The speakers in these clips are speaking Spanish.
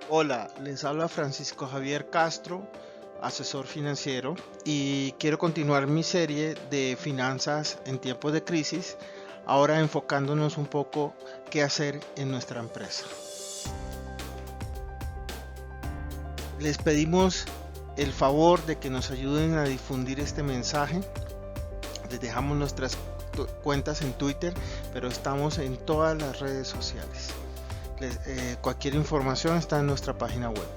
Hola, les habla Francisco Javier Castro, asesor financiero, y quiero continuar mi serie de finanzas en tiempos de crisis, ahora enfocándonos un poco qué hacer en nuestra empresa. Les pedimos el favor de que nos ayuden a difundir este mensaje. Les dejamos nuestras cuentas en Twitter, pero estamos en todas las redes sociales. Cualquier información está en nuestra página web.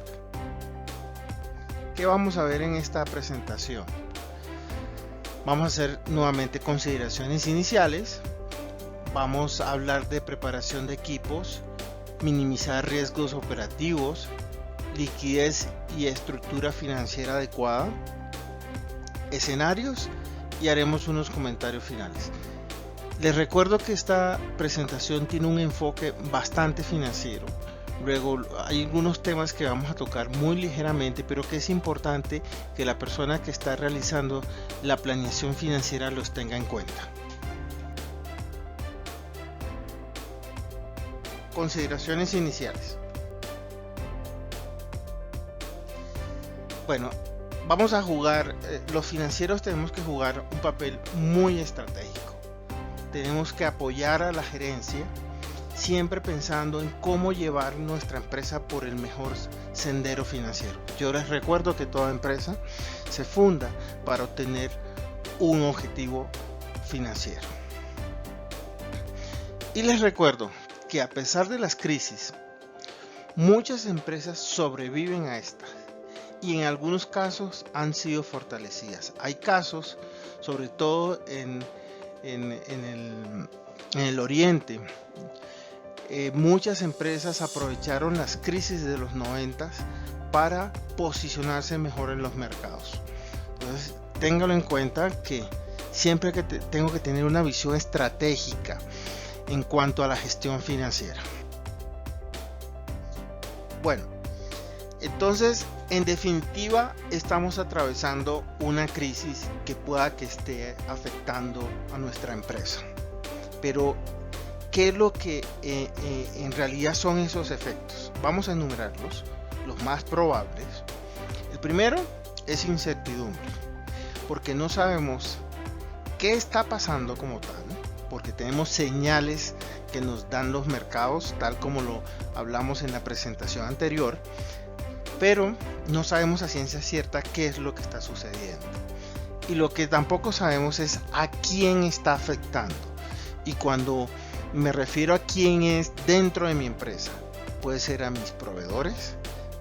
¿Qué vamos a ver en esta presentación? Vamos a hacer nuevamente consideraciones iniciales. Vamos a hablar de preparación de equipos, minimizar riesgos operativos, liquidez y estructura financiera adecuada, escenarios y haremos unos comentarios finales. Les recuerdo que esta presentación tiene un enfoque bastante financiero. Luego hay algunos temas que vamos a tocar muy ligeramente, pero que es importante que la persona que está realizando la planeación financiera los tenga en cuenta. Consideraciones iniciales. Bueno, vamos a jugar, los financieros tenemos que jugar un papel muy estratégico. Tenemos que apoyar a la gerencia, siempre pensando en cómo llevar nuestra empresa por el mejor sendero financiero. Yo les recuerdo que toda empresa se funda para obtener un objetivo financiero. Y les recuerdo que a pesar de las crisis, muchas empresas sobreviven a estas y en algunos casos han sido fortalecidas. Hay casos, sobre todo en el oriente, muchas empresas aprovecharon las crisis de los 90 para posicionarse mejor en los mercados. Entonces, téngalo en cuenta que siempre tengo que tener una visión estratégica en cuanto a la gestión financiera. Bueno, entonces, en definitiva, estamos atravesando una crisis que pueda que esté afectando a nuestra empresa. Pero, ¿qué es lo que en realidad son esos efectos? Vamos a enumerarlos, los más probables. El primero es incertidumbre, porque no sabemos qué está pasando como tal, porque tenemos señales que nos dan los mercados, tal como lo hablamos en la presentación anterior, pero no sabemos a ciencia cierta qué es lo que está sucediendo. Y lo que tampoco sabemos es a quién está afectando. Y cuando me refiero a quién es dentro de mi empresa, puede ser a mis proveedores,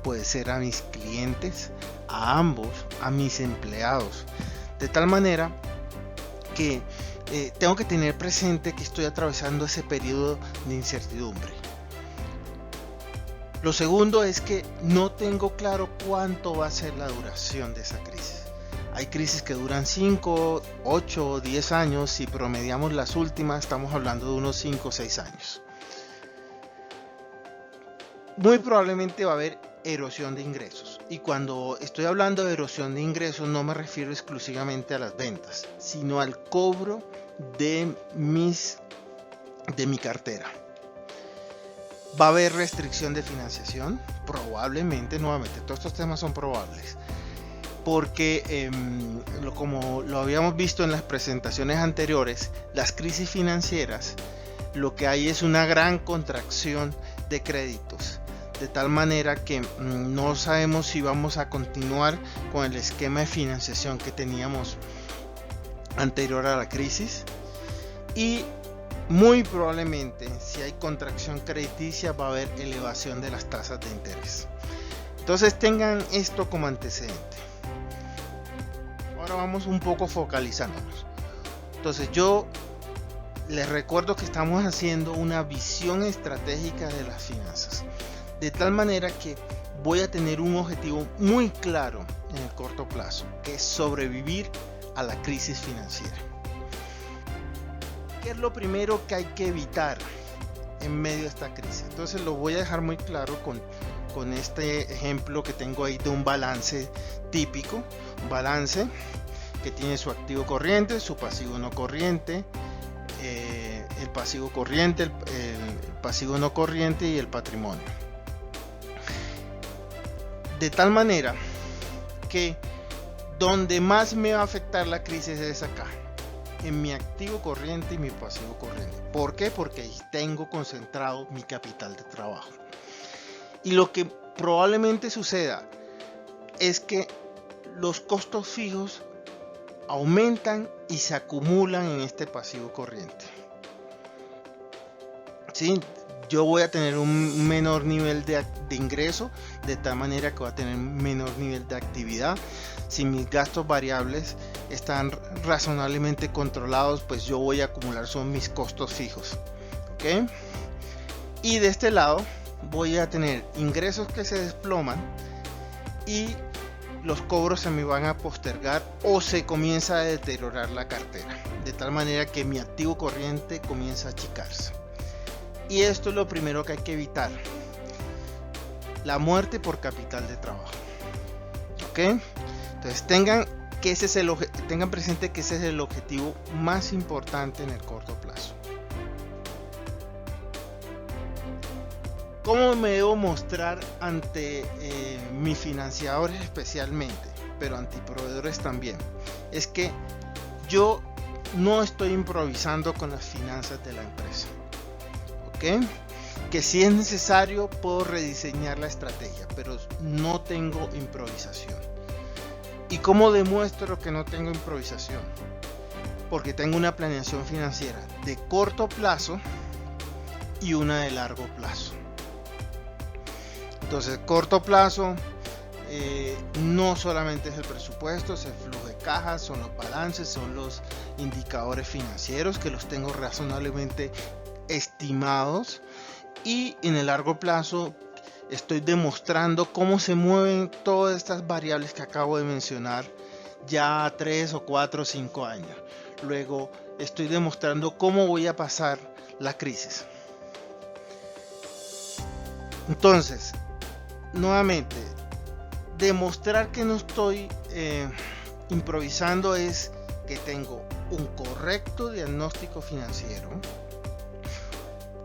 puede ser a mis clientes, a ambos, a mis empleados. De tal manera que tengo que tener presente que estoy atravesando ese periodo de incertidumbre. Lo segundo es que no tengo claro cuánto va a ser la duración de esa crisis. Hay crisis que duran 5, 8, 10 años. Si promediamos las últimas, estamos hablando de unos 5 o 6 años. Muy probablemente va a haber erosión de ingresos. Y cuando estoy hablando de erosión de ingresos, no me refiero exclusivamente a las ventas, sino al cobro de mi cartera. ¿Va a haber restricción de financiación? Probablemente, nuevamente, todos estos temas son probables. Porque como lo habíamos visto en las presentaciones anteriores, las crisis financieras, lo que hay es una gran contracción de créditos, de tal manera que no sabemos si vamos a continuar con el esquema de financiación que teníamos anterior a la crisis, y muy probablemente, si hay contracción crediticia, va a haber elevación de las tasas de interés. Entonces tengan esto como antecedente. Ahora vamos un poco focalizándonos. Entonces yo les recuerdo que estamos haciendo una visión estratégica de las finanzas, de tal manera que voy a tener un objetivo muy claro en el corto plazo, que es sobrevivir a la crisis financiera. ¿Qué es lo primero que hay que evitar en medio de esta crisis? Entonces lo voy a dejar muy claro con este ejemplo que tengo ahí de un balance típico, un balance que tiene su activo corriente, su pasivo no corriente, el pasivo corriente, el pasivo no corriente y el patrimonio. De tal manera que donde más me va a afectar la crisis es acá, en mi activo corriente y mi pasivo corriente. ¿Por qué? Porque ahí tengo concentrado mi capital de trabajo. Y lo que probablemente suceda es que los costos fijos aumentan y se acumulan en este pasivo corriente. ¿Sí? Yo voy a tener un menor nivel de ingreso, de tal manera que voy a tener un menor nivel de actividad. Si mis gastos variables están razonablemente controlados, pues yo voy a acumular son mis costos fijos. ¿Ok? Y de este lado voy a tener ingresos que se desploman y los cobros se me van a postergar o se comienza a deteriorar la cartera, de tal manera que mi activo corriente comienza a achicarse. Y esto es lo primero que hay que evitar: la muerte por capital de trabajo. ¿Ok? Entonces tengan presente que ese es el objetivo más importante en el corto plazo. ¿Cómo me debo mostrar ante mis financiadores especialmente, pero ante proveedores también? Es que yo no estoy improvisando con las finanzas de la empresa. ¿Ok? Que si es necesario puedo rediseñar la estrategia, pero no tengo improvisación. ¿Y cómo demuestro que no tengo improvisación? Porque tengo una planeación financiera de corto plazo y una de largo plazo. Entonces, corto plazo no solamente es el presupuesto, es el flujo de caja, son los balances, son los indicadores financieros que los tengo razonablemente estimados, y en el largo plazo estoy demostrando cómo se mueven todas estas variables que acabo de mencionar ya a 3 o 4 o 5 años. Luego estoy demostrando cómo voy a pasar la crisis. Entonces, nuevamente, demostrar que no estoy improvisando es que tengo un correcto diagnóstico financiero,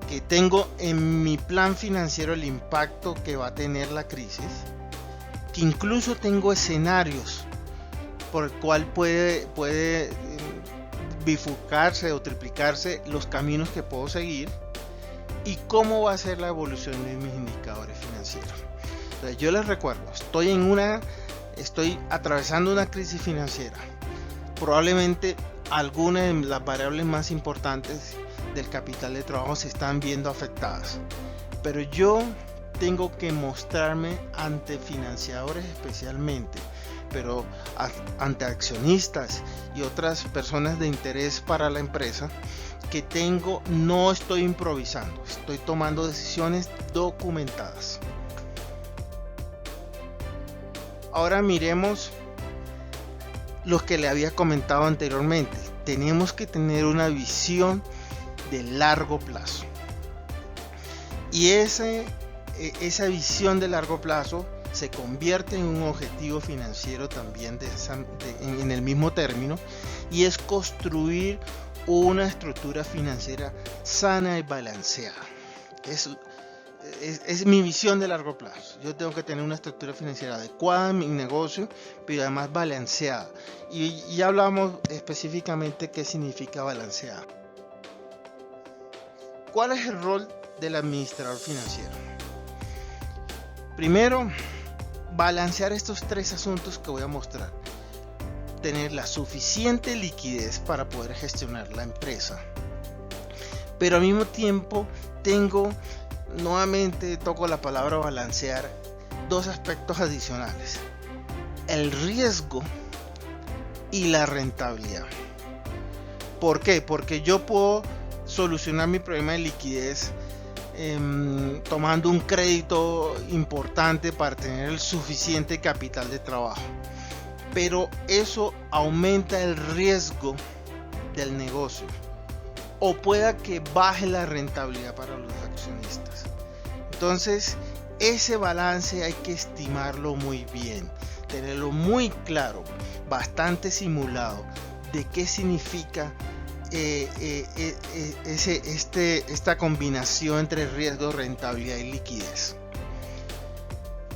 que tengo en mi plan financiero el impacto que va a tener la crisis, que incluso tengo escenarios por el cual puede bifurcarse o triplicarse los caminos que puedo seguir, y cómo va a ser la evolución de mis indicadores financieros. Entonces, yo les recuerdo, estoy atravesando una crisis financiera. Probablemente algunas de las variables más importantes del capital de trabajo se están viendo afectadas, pero yo tengo que mostrarme ante financiadores especialmente, pero ante accionistas y otras personas de interés para la empresa, que no estoy improvisando, estoy tomando decisiones documentadas. Ahora miremos lo que le había comentado anteriormente. Tenemos que tener una visión de largo plazo, y esa visión de largo plazo se convierte en un objetivo financiero también en el mismo término, y es construir una estructura financiera sana y balanceada. Es mi visión de largo plazo. Yo tengo que tener una estructura financiera adecuada en mi negocio, pero además balanceada. Y ya hablamos específicamente qué significa balanceada. ¿Cuál es el rol del administrador financiero? Primero, balancear estos 3 asuntos que voy a mostrar. Tener la suficiente liquidez para poder gestionar la empresa, pero al mismo tiempo nuevamente toco la palabra balancear, 2 aspectos adicionales: el riesgo y la rentabilidad. ¿Por qué? Porque yo puedo solucionar mi problema de liquidez tomando un crédito importante para tener el suficiente capital de trabajo, pero eso aumenta el riesgo del negocio, o pueda que baje la rentabilidad para los accionistas. Entonces, ese balance hay que estimarlo muy bien, tenerlo muy claro, bastante simulado, de qué significa esta combinación entre riesgo, rentabilidad y liquidez.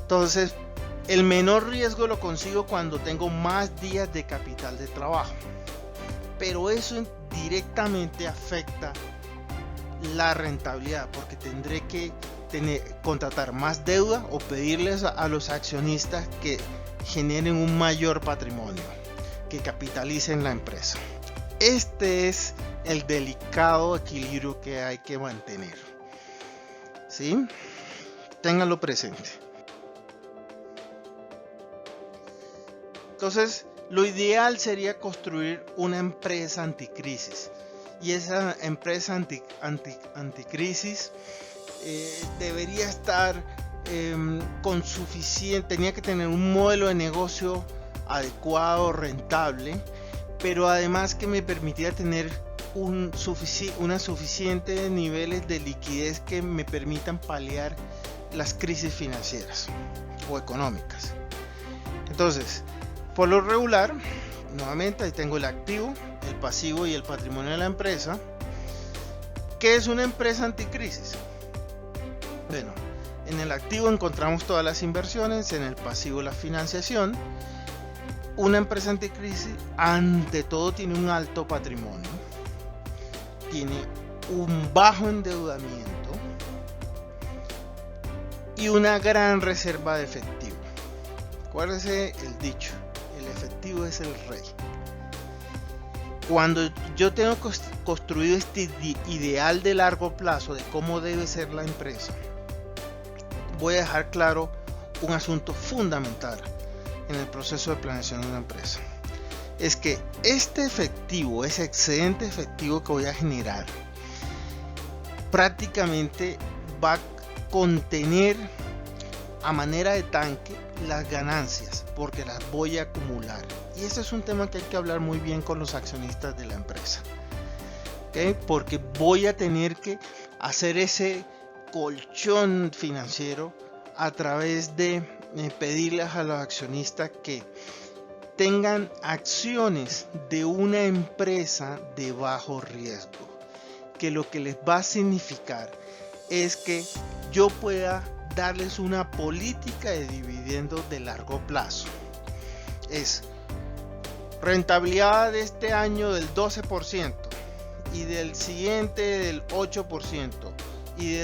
Entonces, El menor riesgo lo consigo cuando tengo más días de capital de trabajo, pero eso directamente afecta la rentabilidad, porque tendré que contratar más deuda o pedirles a los accionistas que generen un mayor patrimonio, que capitalicen la empresa. Este es el delicado equilibrio que hay que mantener, ¿sí? Ténganlo presente. Entonces, lo ideal sería construir una empresa anticrisis, y esa empresa anticrisis debería estar tenía que tener un modelo de negocio adecuado, rentable, pero además que me permitiera tener una suficiente niveles de liquidez que me permitan paliar las crisis financieras o económicas. Entonces, por lo regular, nuevamente ahí tengo el activo, el pasivo y el patrimonio de la empresa. ¿Qué es una empresa anticrisis? Bueno, en el activo encontramos todas las inversiones, en el pasivo la financiación. Una empresa anticrisis ante todo tiene un alto patrimonio, tiene un bajo endeudamiento y una gran reserva de efectivo. Acuérdese el dicho, el efectivo es el rey. Cuando yo tengo construido este ideal de largo plazo de cómo debe ser la empresa, voy a dejar claro un asunto fundamental en el proceso de planeación de una empresa. Es que este efectivo, ese excedente efectivo que voy a generar, prácticamente va a contener a manera de tanque las ganancias, porque las voy a acumular. Y ese es un tema que hay que hablar muy bien con los accionistas de la empresa, ¿okay? Porque voy a tener que hacer ese colchón financiero a través de pedirles a los accionistas que tengan acciones de una empresa de bajo riesgo, que lo que les va a significar es que yo pueda darles una política de dividendos de largo plazo. Es rentabilidad de este año del 12% y del siguiente del 8% y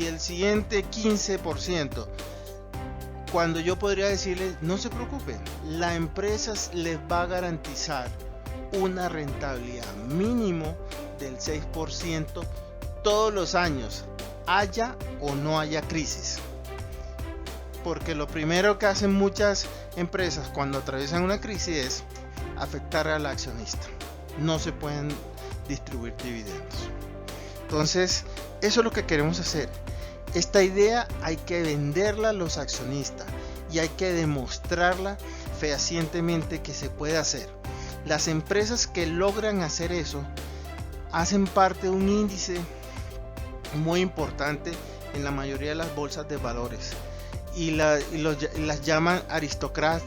el siguiente 15%, cuando yo podría decirles no se preocupen, la empresa les va a garantizar una rentabilidad mínimo del 6% todos los años, haya o no haya crisis. Porque lo primero que hacen muchas empresas cuando atraviesan una crisis es afectar al accionista. No se pueden distribuir dividendos. Entonces, eso es lo que queremos hacer. Esta idea hay que venderla a los accionistas y hay que demostrarla fehacientemente que se puede hacer. Las empresas que logran hacer eso hacen parte de un índice muy importante en la mayoría de las bolsas de valores y las llaman aristócratas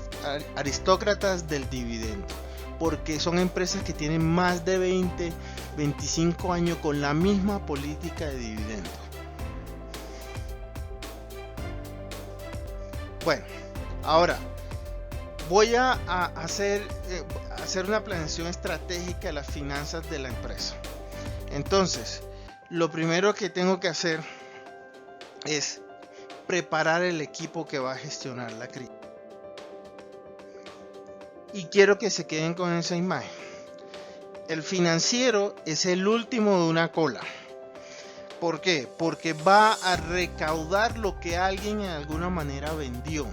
del dividendo, porque son empresas que tienen más de 25 años con la misma política de dividendo. Bueno, ahora voy a hacer una planeación estratégica de las finanzas de la empresa. Entonces, lo primero que tengo que hacer es preparar el equipo que va a gestionar la crisis. Y quiero que se queden con esa imagen. El financiero es el último de una cola. ¿Por qué? Porque va a recaudar lo que alguien en alguna manera vendió.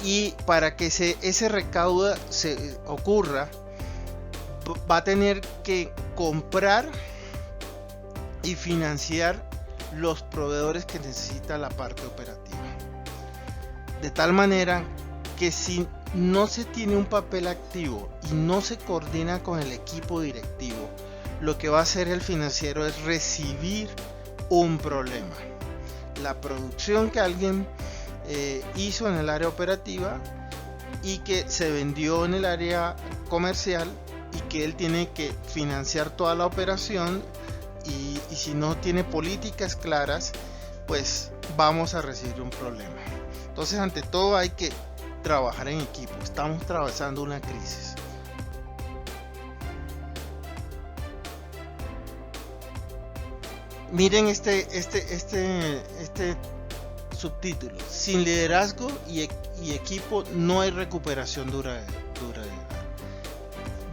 Y para que ese recaudo se ocurra, va a tener que comprar y financiar los proveedores que necesita la parte operativa. De tal manera que si no se tiene un papel activo y no se coordina con el equipo directivo, lo que va a hacer el financiero es recibir un problema. La producción que alguien hizo en el área operativa y que se vendió en el área comercial y que él tiene que financiar toda la operación y si no tiene políticas claras, pues vamos a recibir un problema. Entonces, ante todo hay que trabajar en equipo. Estamos atravesando una crisis. Miren este subtítulo: sin liderazgo y equipo no hay recuperación duradera.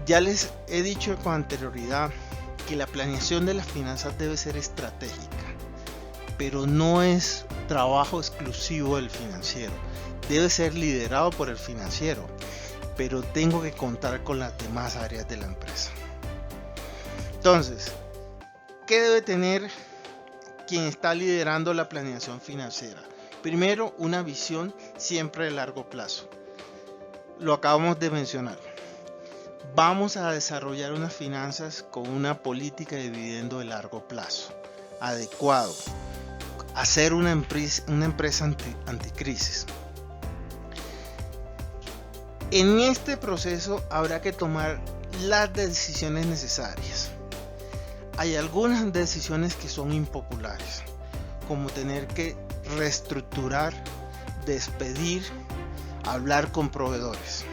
Ya les he dicho con anterioridad que la planeación de las finanzas debe ser estratégica, pero no es trabajo exclusivo del financiero. Debe ser liderado por el financiero, pero tengo que contar con las demás áreas de la empresa. Entonces, ¿qué debe tener quien está liderando la planeación financiera? Primero, una visión siempre de largo plazo. Lo acabamos de mencionar. Vamos a desarrollar unas finanzas con una política de dividendo de largo plazo, adecuado. Hacer una empresa anticrisis. En este proceso habrá que tomar las decisiones necesarias. Hay algunas decisiones que son impopulares, como tener que reestructurar, despedir, hablar con proveedores.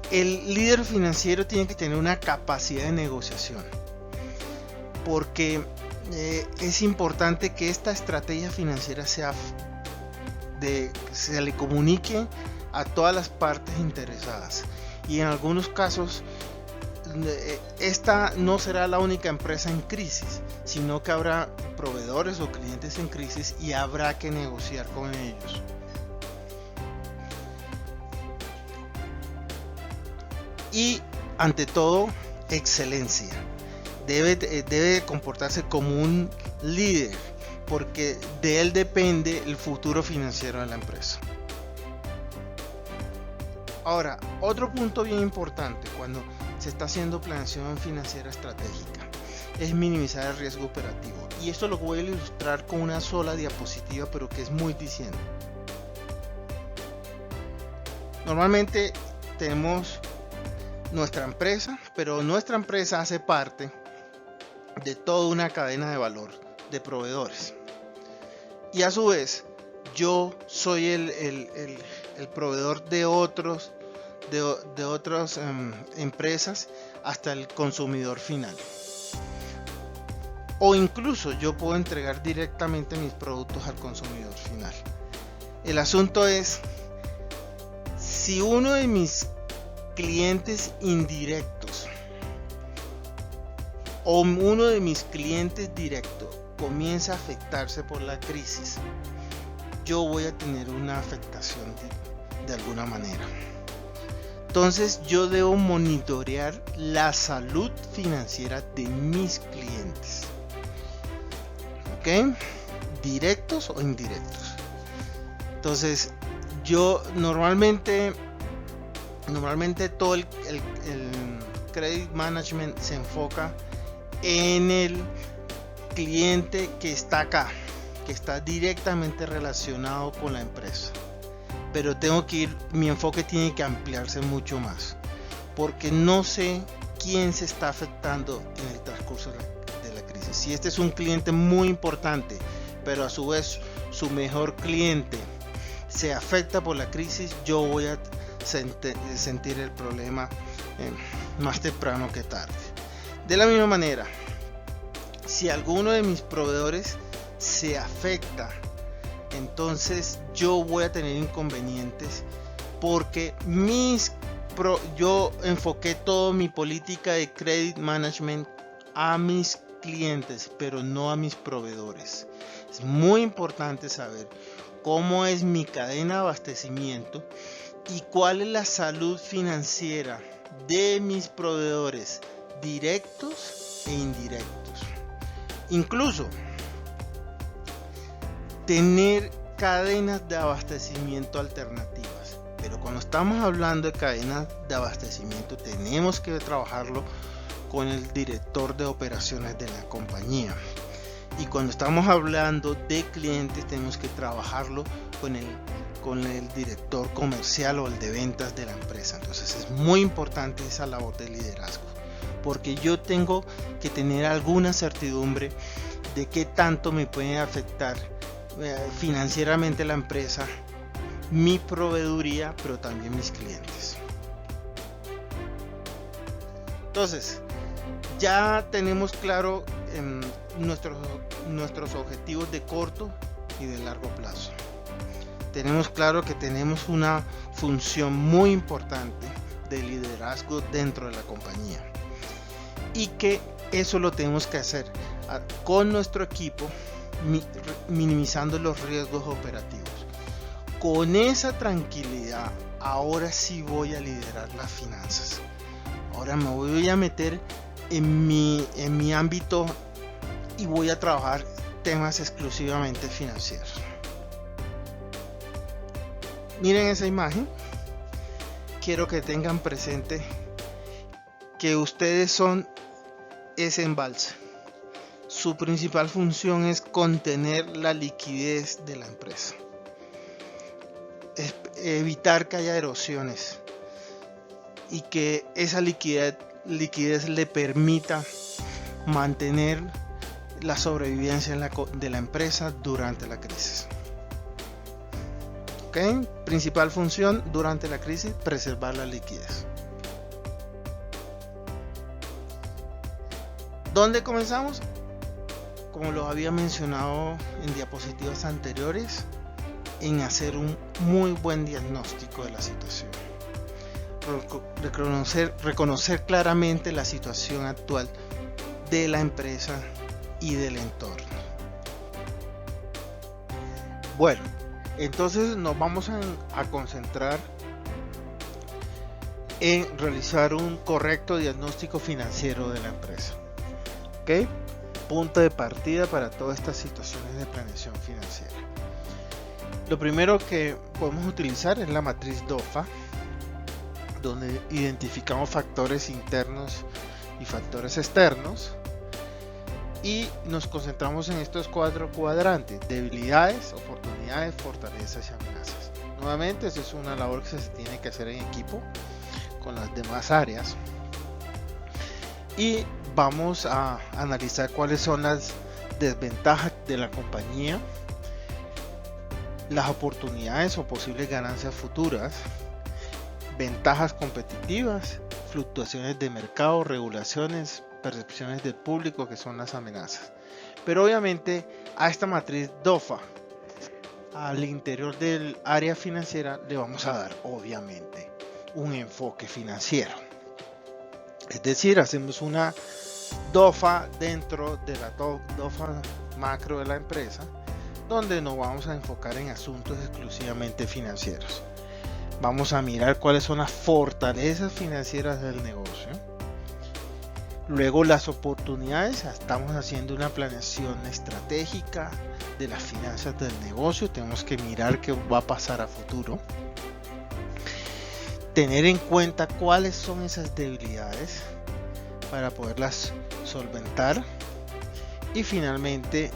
El líder financiero tiene que tener una capacidad de negociación, porque es importante que esta estrategia financiera se le comunique a todas las partes interesadas, y en algunos casos esta no será la única empresa en crisis, sino que habrá proveedores o clientes en crisis y habrá que negociar con ellos. Y ante todo, excelencia. Debe comportarse como un líder, porque de él depende el futuro financiero de la empresa. Ahora, otro punto bien importante cuando se está haciendo planeación financiera estratégica es minimizar el riesgo operativo. Y esto lo voy a ilustrar con una sola diapositiva, pero que es muy diciente. Normalmente tenemos nuestra empresa, pero nuestra empresa hace parte de toda una cadena de valor de proveedores. Y a su vez, yo soy el proveedor de otras empresas hasta el consumidor final. O incluso yo puedo entregar directamente mis productos al consumidor final. El asunto es, si uno de mis clientes indirectos o uno de mis clientes directos comienza a afectarse por la crisis, yo voy a tener una afectación de alguna manera. Entonces yo debo monitorear la salud financiera de mis clientes, ¿ok? Directos o indirectos. Entonces yo normalmente todo el credit management se enfoca en el cliente que está acá, que está directamente relacionado con la empresa. Pero mi enfoque tiene que ampliarse mucho más, porque no sé quién se está afectando en el transcurso de la crisis. Si este es un cliente muy importante, pero a su vez su mejor cliente se afecta por la crisis, yo voy a sentir el problema más temprano que tarde. De la misma manera, si alguno de mis proveedores se afecta, entonces yo voy a tener inconvenientes, porque yo enfoqué toda mi política de credit management a mis clientes, pero no a mis proveedores. Es muy importante saber cómo es mi cadena de abastecimiento y cuál es la salud financiera de mis proveedores directos e indirectos. Incluso tener cadenas de abastecimiento alternativas. Pero cuando estamos hablando de cadenas de abastecimiento, tenemos que trabajarlo con el director de operaciones de la compañía. Y cuando estamos hablando de clientes, tenemos que trabajarlo con el director comercial o el de ventas de la empresa. Entonces es muy importante esa labor de liderazgo, porque yo tengo que tener alguna certidumbre de qué tanto me puede afectar financieramente la empresa, mi proveeduría, pero también mis clientes. Entonces, ya tenemos claro nuestros objetivos de corto y de largo plazo. Tenemos claro que tenemos una función muy importante de liderazgo dentro de la compañía y que eso lo tenemos que hacer con nuestro equipo, minimizando los riesgos operativos. Con esa tranquilidad, ahora sí voy a liderar las finanzas. Ahora me voy a meter en mi ámbito y voy a trabajar temas exclusivamente financieros. Miren esa imagen. Quiero que tengan presente que ustedes son ese embalse. Su principal función es contener la liquidez de la empresa, evitar que haya erosiones y que esa liquidez le permita mantener la sobrevivencia de la empresa durante la crisis. ¿Okay? Principal función durante la crisis: preservar la liquidez. ¿Dónde comenzamos? Como lo había mencionado en diapositivas anteriores, en hacer un muy buen diagnóstico de la situación. Reconocer claramente la situación actual de la empresa y del entorno. Bueno, entonces nos vamos a concentrar en realizar un correcto diagnóstico financiero de la empresa. ¿Ok? Punto de partida para todas estas situaciones de planeación financiera. Lo primero que podemos utilizar es la matriz DOFA, donde identificamos factores internos y factores externos y nos concentramos en estos 4 cuadrantes: debilidades, oportunidades, fortalezas y amenazas. Nuevamente, esa es una labor que se tiene que hacer en equipo con las demás áreas, y vamos a analizar cuáles son las desventajas de la compañía, las oportunidades o posibles ganancias futuras, ventajas competitivas, fluctuaciones de mercado, regulaciones, percepciones del público, que son las amenazas. Pero obviamente a esta matriz DOFA, al interior del área financiera, le vamos a dar obviamente un enfoque financiero. Es decir, hacemos una DOFA dentro de la DOFA macro de la empresa, donde nos vamos a enfocar en asuntos exclusivamente financieros. Vamos a mirar cuáles son las fortalezas financieras del negocio. Luego, las oportunidades. Estamos haciendo una planeación estratégica de las finanzas del negocio. Tenemos que mirar qué va a pasar a futuro. Tener en cuenta cuáles son esas debilidades para poderlas solventar. Y finalmente,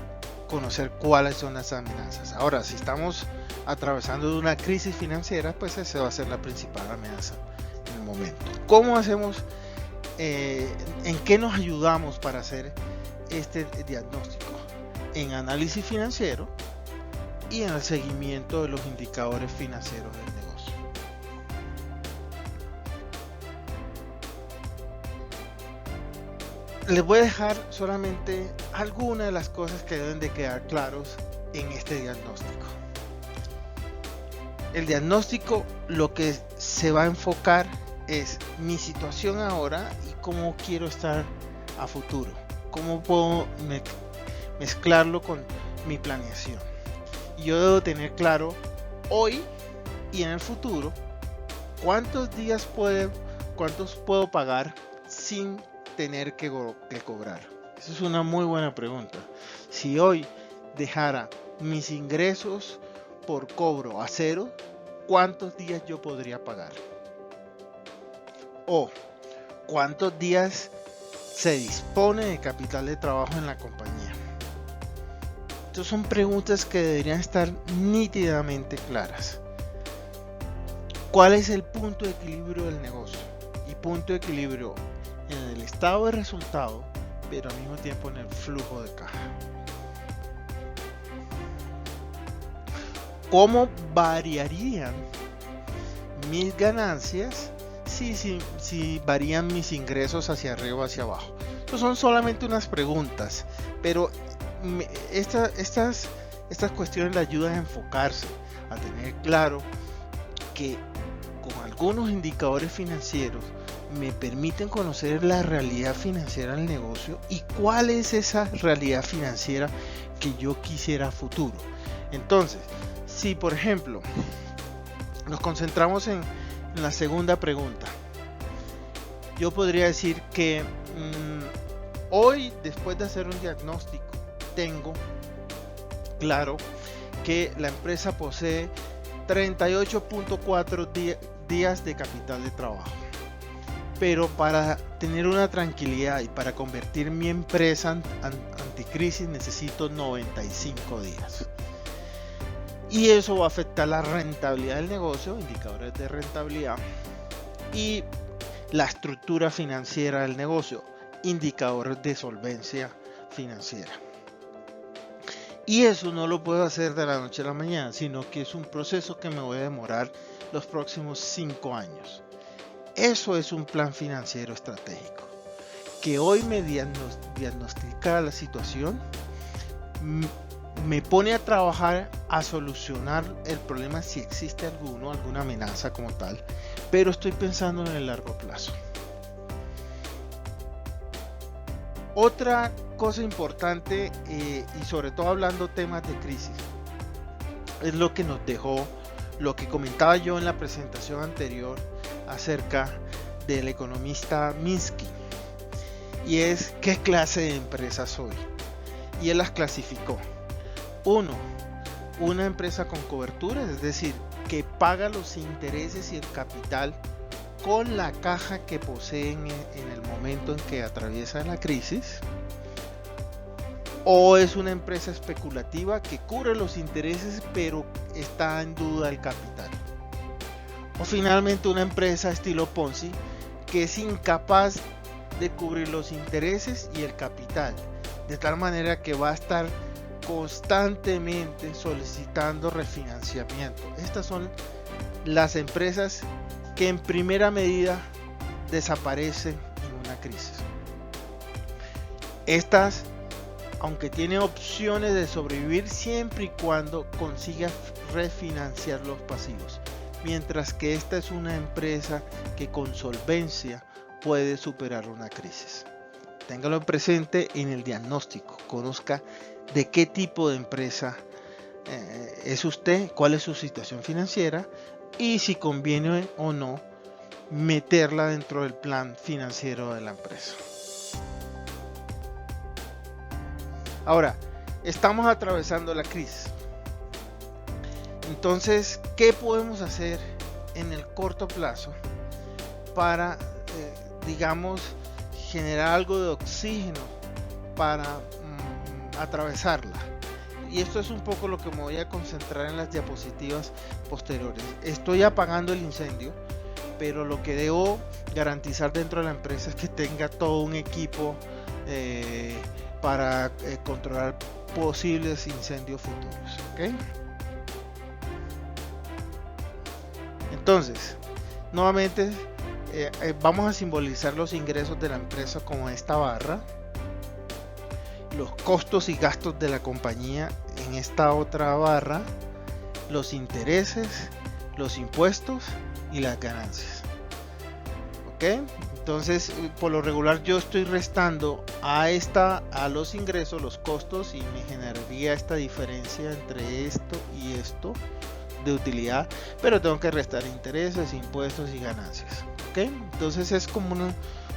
conocer cuáles son las amenazas. Ahora, si estamos atravesando una crisis financiera, pues esa va a ser la principal amenaza en el momento. ¿Cómo hacemos? ¿En qué nos ayudamos para hacer este diagnóstico? En análisis financiero y en el seguimiento de los indicadores financieros del negocio. Les voy a dejar solamente algunas de las cosas que deben de quedar claros en este diagnóstico. El diagnóstico, lo que se va a enfocar es mi situación ahora y cómo quiero estar a futuro. Cómo puedo mezclarlo con mi planeación. Yo debo tener claro hoy y en el futuro cuántos puedo pagar sin tener que cobrar. Esa es una muy buena pregunta. Si hoy dejara mis ingresos por cobro a 0, ¿cuántos días yo podría pagar? O ¿cuántos días se dispone de capital de trabajo en la compañía? Estas son preguntas que deberían estar nítidamente claras. ¿Cuál es el punto de equilibrio del negocio? Y punto de equilibrio en el estado de resultado, pero al mismo tiempo en el flujo de caja. ¿Cómo variarían mis ganancias si varían mis ingresos hacia arriba o hacia abajo? Estos son solamente unas preguntas, pero estas cuestiones le ayudan a enfocarse, a tener claro que con algunos indicadores financieros me permiten conocer la realidad financiera del negocio y cuál es esa realidad financiera que yo quisiera a futuro. Entonces, si por ejemplo nos concentramos en la segunda pregunta, yo podría decir que hoy, después de hacer un diagnóstico, tengo claro que la empresa posee 38.4 días de capital de trabajo. Pero para tener una tranquilidad y para convertir mi empresa anticrisis necesito 95 días. Y eso va a afectar la rentabilidad del negocio, indicadores de rentabilidad, y la estructura financiera del negocio, indicadores de solvencia financiera. Y eso no lo puedo hacer de la noche a la mañana, sino que es un proceso que me voy a demorar los próximos 5 años. Eso es un plan financiero estratégico, que hoy me diagnostica la situación, me pone a trabajar a solucionar el problema si existe alguna amenaza como tal, pero estoy pensando en el largo plazo. Otra cosa importante, y sobre todo hablando temas de crisis, es lo que nos dejó, lo que comentaba yo en la presentación anterior acerca del economista Minsky, y es qué clase de empresa soy. Y él las clasificó. 1. Una empresa con cobertura, es decir, que paga los intereses y el capital con la caja que poseen en el momento en que atraviesa la crisis. O es una empresa especulativa que cubre los intereses pero está en duda el capital. O finalmente una empresa estilo Ponzi que es incapaz de cubrir los intereses y el capital, de tal manera que va a estar constantemente solicitando refinanciamiento. Estas son las empresas que en primera medida desaparecen en una crisis. Estas, aunque tienen opciones de sobrevivir siempre y cuando consiga refinanciar los pasivos, mientras que esta es una empresa que con solvencia puede superar una crisis. Téngalo presente en el diagnóstico, conozca de qué tipo de empresa es usted, cuál es su situación financiera y si conviene o no meterla dentro del plan financiero de la empresa. Ahora, estamos atravesando la crisis. Entonces, ¿qué podemos hacer en el corto plazo para, digamos, generar algo de oxígeno para atravesarla? Y esto es un poco lo que me voy a concentrar en las diapositivas posteriores. Estoy apagando el incendio, pero lo que debo garantizar dentro de la empresa es que tenga todo un equipo para controlar posibles incendios futuros. ¿Okay? Entonces, nuevamente vamos a simbolizar los ingresos de la empresa como esta barra, los costos y gastos de la compañía en esta otra barra, los intereses, los impuestos y las ganancias. ¿Ok? Entonces, por lo regular yo estoy restando a los ingresos, los costos, y me generaría esta diferencia entre esto y esto de utilidad, pero tengo que restar intereses, impuestos y ganancias. ¿Ok? Entonces es como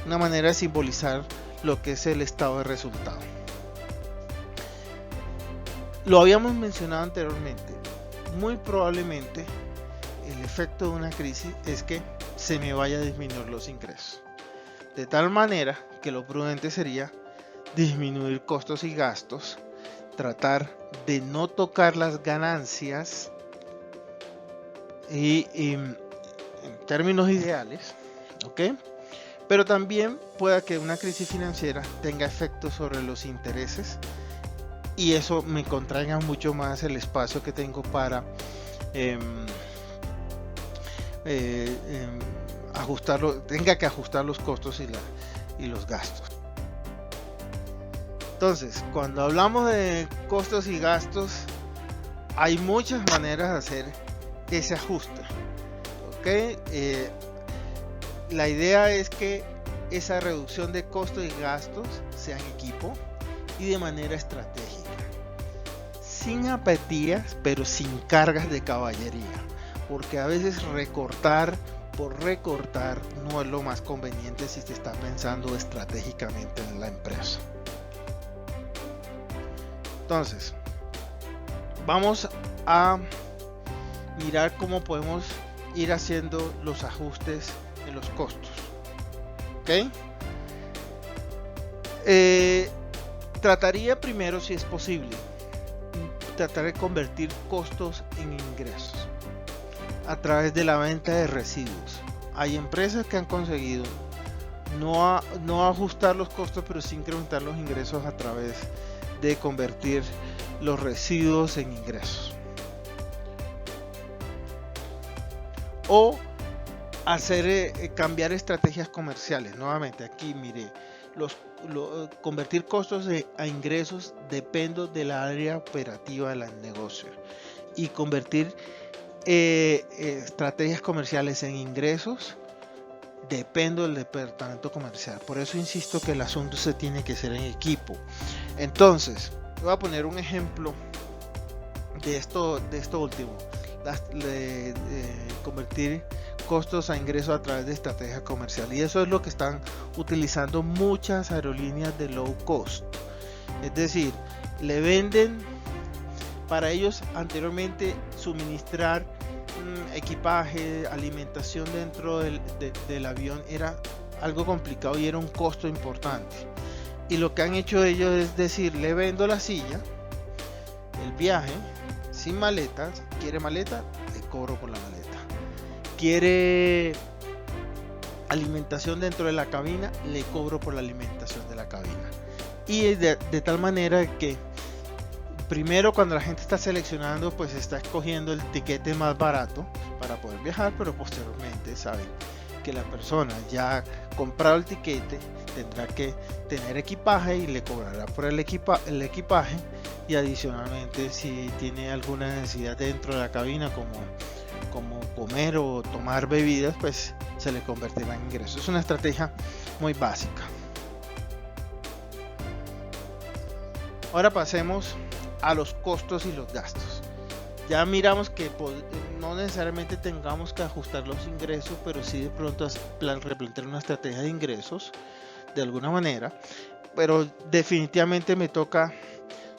una manera de simbolizar lo que es el estado de resultado. Lo habíamos mencionado anteriormente, muy probablemente el efecto de una crisis es que se me vaya a disminuir los ingresos, de tal manera que lo prudente sería disminuir costos y gastos, tratar de no tocar las ganancias y en términos ideales, ¿ok? Pero también pueda que una crisis financiera tenga efectos sobre los intereses y eso me contraiga mucho más el espacio que tengo para em, tenga que ajustar los costos y los gastos. Entonces, cuando hablamos de costos y gastos, hay muchas maneras de hacer ese ajuste. ¿Okay? La idea es que esa reducción de costos y gastos sea en equipo y de manera estratégica, sin apetías, pero sin cargas de caballería, porque a veces recortar por recortar no es lo más conveniente si se está pensando estratégicamente en la empresa. Entonces, vamos a mirar cómo podemos ir haciendo los ajustes en los costos. ¿Ok? Trataría primero, si es posible, tratar de convertir costos en ingresos a través de la venta de residuos. Hay empresas que han conseguido no ajustar los costos, pero sí incrementar los ingresos a través de convertir los residuos en ingresos. O cambiar estrategias comerciales. Nuevamente aquí mire, convertir costos a ingresos depende de la área operativa del negocio, y convertir estrategias comerciales en ingresos depende del departamento comercial. Por eso insisto que el asunto se tiene que hacer en equipo. Entonces voy a poner un ejemplo de esto último, convertir costos a ingresos a través de estrategia comercial, y eso es lo que están utilizando muchas aerolíneas de low cost. Es decir, le venden, para ellos anteriormente suministrar equipaje, alimentación dentro del avión era algo complicado y era un costo importante, y lo que han hecho ellos es decir, le vendo la silla, el viaje sin maletas. ¿Quiere maleta? Le cobro por la maleta. ¿Quiere alimentación dentro de la cabina? Le cobro por la alimentación de la cabina. Y de tal manera que primero, cuando la gente está seleccionando, pues está escogiendo el tiquete más barato para poder viajar, pero posteriormente saben que la persona ya comprado el tiquete tendrá que tener equipaje y le cobrará por el equipaje, y adicionalmente si tiene alguna necesidad dentro de la cabina como comer o tomar bebidas, pues se le convertirá en ingresos. Es una estrategia muy básica. Ahora pasemos a los costos y los gastos. Ya miramos que no necesariamente tengamos que ajustar los ingresos, pero sí de pronto replantear una estrategia de ingresos de alguna manera, pero definitivamente me toca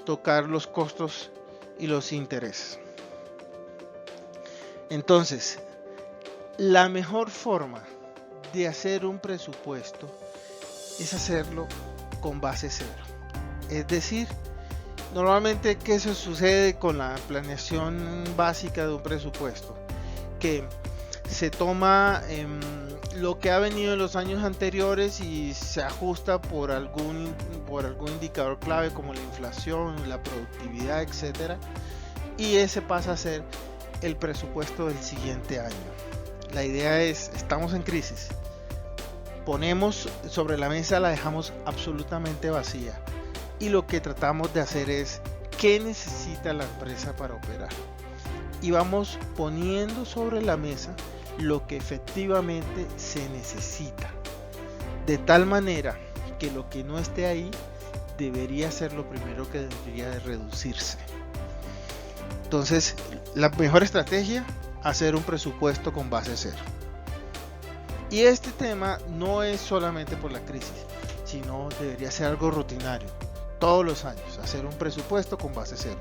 tocar los costos y los intereses. Entonces, la mejor forma de hacer un presupuesto es hacerlo con base cero. Es decir, normalmente, ¿qué se sucede con la planeación básica de un presupuesto? Que se toma lo que ha venido en los años anteriores y se ajusta por algún indicador clave como la inflación, la productividad, etcétera, y ese pasa a ser el presupuesto del siguiente año. La idea es, estamos en crisis, ponemos sobre la mesa, la dejamos absolutamente vacía, y lo que tratamos de hacer es qué necesita la empresa para operar, y vamos poniendo sobre la mesa lo que efectivamente se necesita, de tal manera que lo que no esté ahí debería ser lo primero que debería de reducirse. Entonces, la mejor estrategia, hacer un presupuesto con base cero. Y este tema no es solamente por la crisis, sino debería ser algo rutinario. Todos los años, hacer un presupuesto con base cero.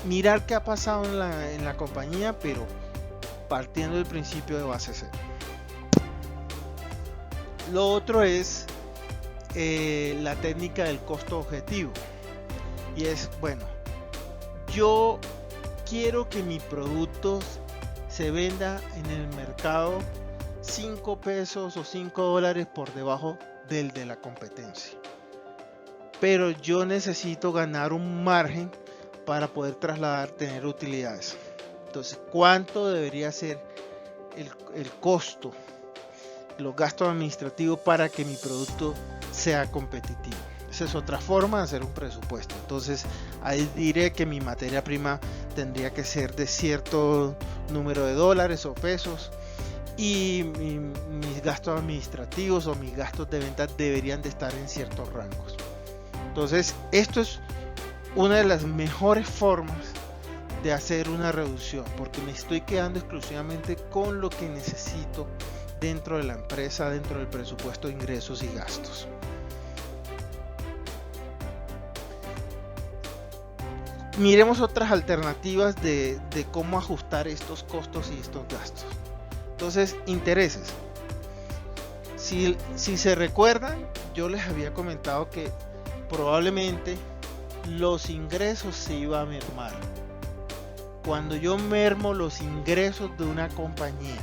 Mirar qué ha pasado en la compañía, pero partiendo del principio de base cero. Lo otro es la técnica del costo objetivo. Y es, bueno, yo quiero que mi producto se venda en el mercado 5 pesos o 5 dólares por debajo del de la competencia, pero yo necesito ganar un margen para poder tener utilidades. Entonces, ¿cuánto debería ser el costo, los gastos administrativos para que mi producto sea competitivo? Esa es otra forma de hacer un presupuesto. Entonces, ahí diré que mi materia prima tendría que ser de cierto número de dólares o pesos, y mis gastos administrativos o mis gastos de venta deberían de estar en ciertos rangos. Entonces, esto es una de las mejores formas de hacer una reducción, porque me estoy quedando exclusivamente con lo que necesito dentro de la empresa, dentro del presupuesto de ingresos y gastos. Miremos otras alternativas de cómo ajustar estos costos y estos gastos. Entonces, intereses. Si se recuerdan, yo les había comentado que probablemente los ingresos se iban a mermar. Cuando yo mermo los ingresos de una compañía,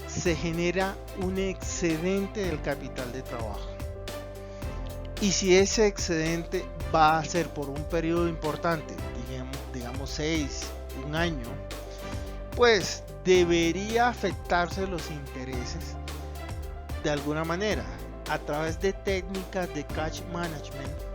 se genera un excedente del capital de trabajo. Y si ese excedente va a ser por un periodo importante, digamos 6, un año, pues debería afectarse los intereses de alguna manera a través de técnicas de cash management.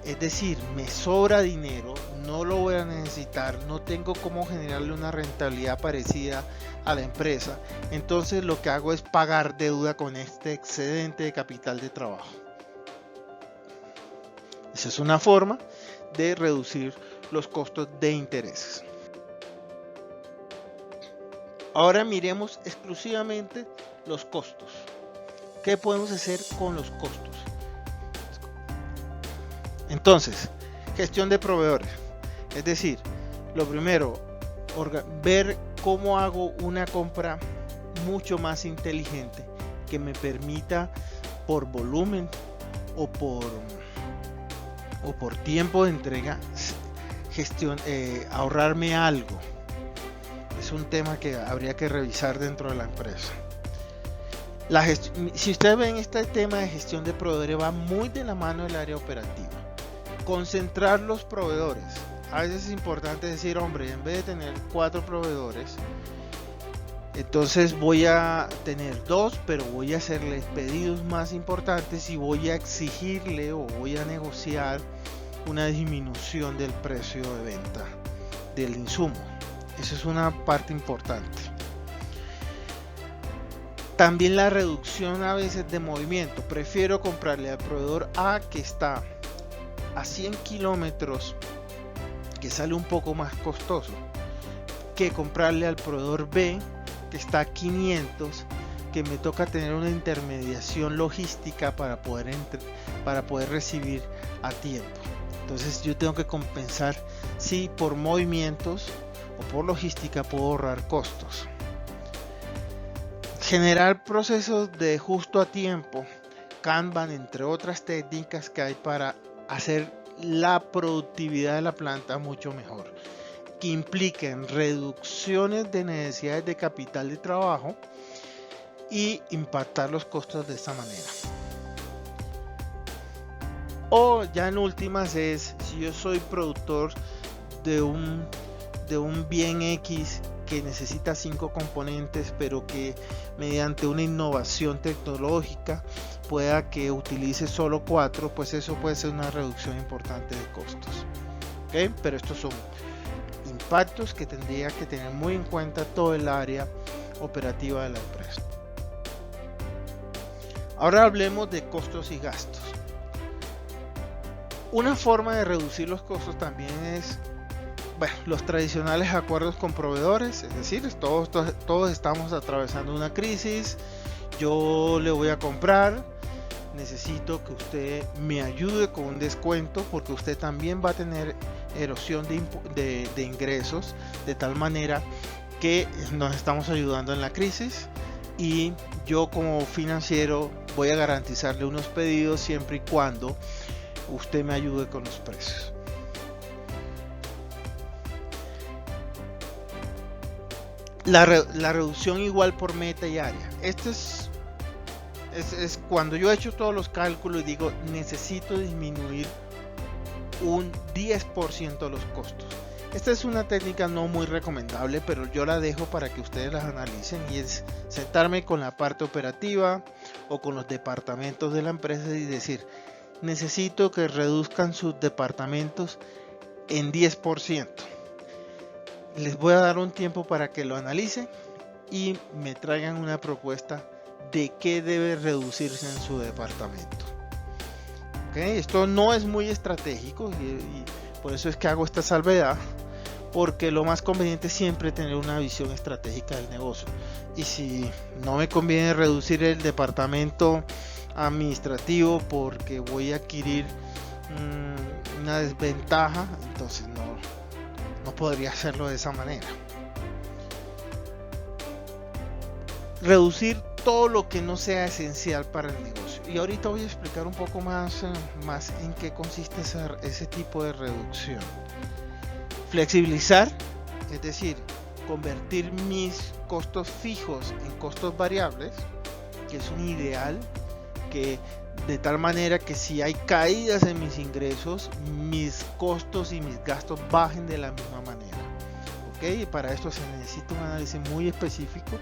Es decir, me sobra dinero, no lo voy a necesitar, no tengo cómo generarle una rentabilidad parecida a la empresa. Entonces lo que hago es pagar deuda con este excedente de capital de trabajo. Esa es una forma de reducir los costos de intereses. Ahora miremos exclusivamente los costos. ¿Qué podemos hacer con los costos? Entonces, gestión de proveedores. Es decir, lo primero, ver cómo hago una compra mucho más inteligente que me permita por volumen o por tiempo de entrega ahorrarme algo. Es un tema que habría que revisar dentro de la empresa. Si ustedes ven, este tema de gestión de proveedores va muy de la mano del área operativa. Concentrar los proveedores. A veces es importante decir, hombre, en vez de tener 4 proveedores, entonces voy a tener 2, pero voy a hacerles pedidos más importantes y voy a exigirle o voy a negociar una disminución del precio de venta del insumo. Esa es una parte importante. También la reducción a veces de movimiento. Prefiero comprarle al proveedor A, que está a 100 kilómetros, que sale un poco más costoso, que comprarle al proveedor B, que está a 500, que me toca tener una intermediación logística para poder recibir a tiempo. Entonces yo tengo que compensar si por movimientos o por logística puedo ahorrar costos. Generar procesos de justo a tiempo, Kanban, entre otras técnicas que hay para hacer la productividad de la planta mucho mejor, que impliquen reducciones de necesidades de capital de trabajo y impactar los costos de esta manera. O ya en últimas es, si yo soy productor de un bien X que necesita 5 componentes, pero que mediante una innovación tecnológica pueda que utilice solo 4, pues eso puede ser una reducción importante de costos. ¿Okay? Pero estos son impactos que tendría que tener muy en cuenta todo el área operativa de la empresa. Ahora hablemos de costos y gastos. Una forma de reducir los costos también es los tradicionales acuerdos con proveedores, es decir, todos estamos atravesando una crisis, yo le voy a comprar, necesito que usted me ayude con un descuento porque usted también va a tener erosión de ingresos, de tal manera que nos estamos ayudando en la crisis y yo como financiero voy a garantizarle unos pedidos siempre y cuando usted me ayude con los precios. La reducción igual por meta y área. Esto es cuando yo he hecho todos los cálculos y digo necesito disminuir un 10% los costos. Esta es una técnica no muy recomendable, pero yo la dejo para que ustedes las analicen, y es sentarme con la parte operativa o con los departamentos de la empresa y decir: necesito que reduzcan sus departamentos en 10%. Les voy a dar un tiempo para que lo analicen y me traigan una propuesta de qué debe reducirse en su departamento. ¿Okay? Esto no es muy estratégico y por eso es que hago esta salvedad, porque lo más conveniente es siempre tener una visión estratégica del negocio. Y si no me conviene reducir el departamento administrativo porque voy a adquirir una desventaja, entonces no podría hacerlo de esa manera. Reducir todo lo que no sea esencial para el negocio. Y ahorita voy a explicar un poco más en qué consiste ese tipo de reducción. Flexibilizar, es decir, convertir mis costos fijos en costos variables, que es un ideal, que de tal manera que si hay caídas en mis ingresos, mis costos y mis gastos bajen de la misma manera. ¿Okay? Y para esto se necesita un análisis muy específico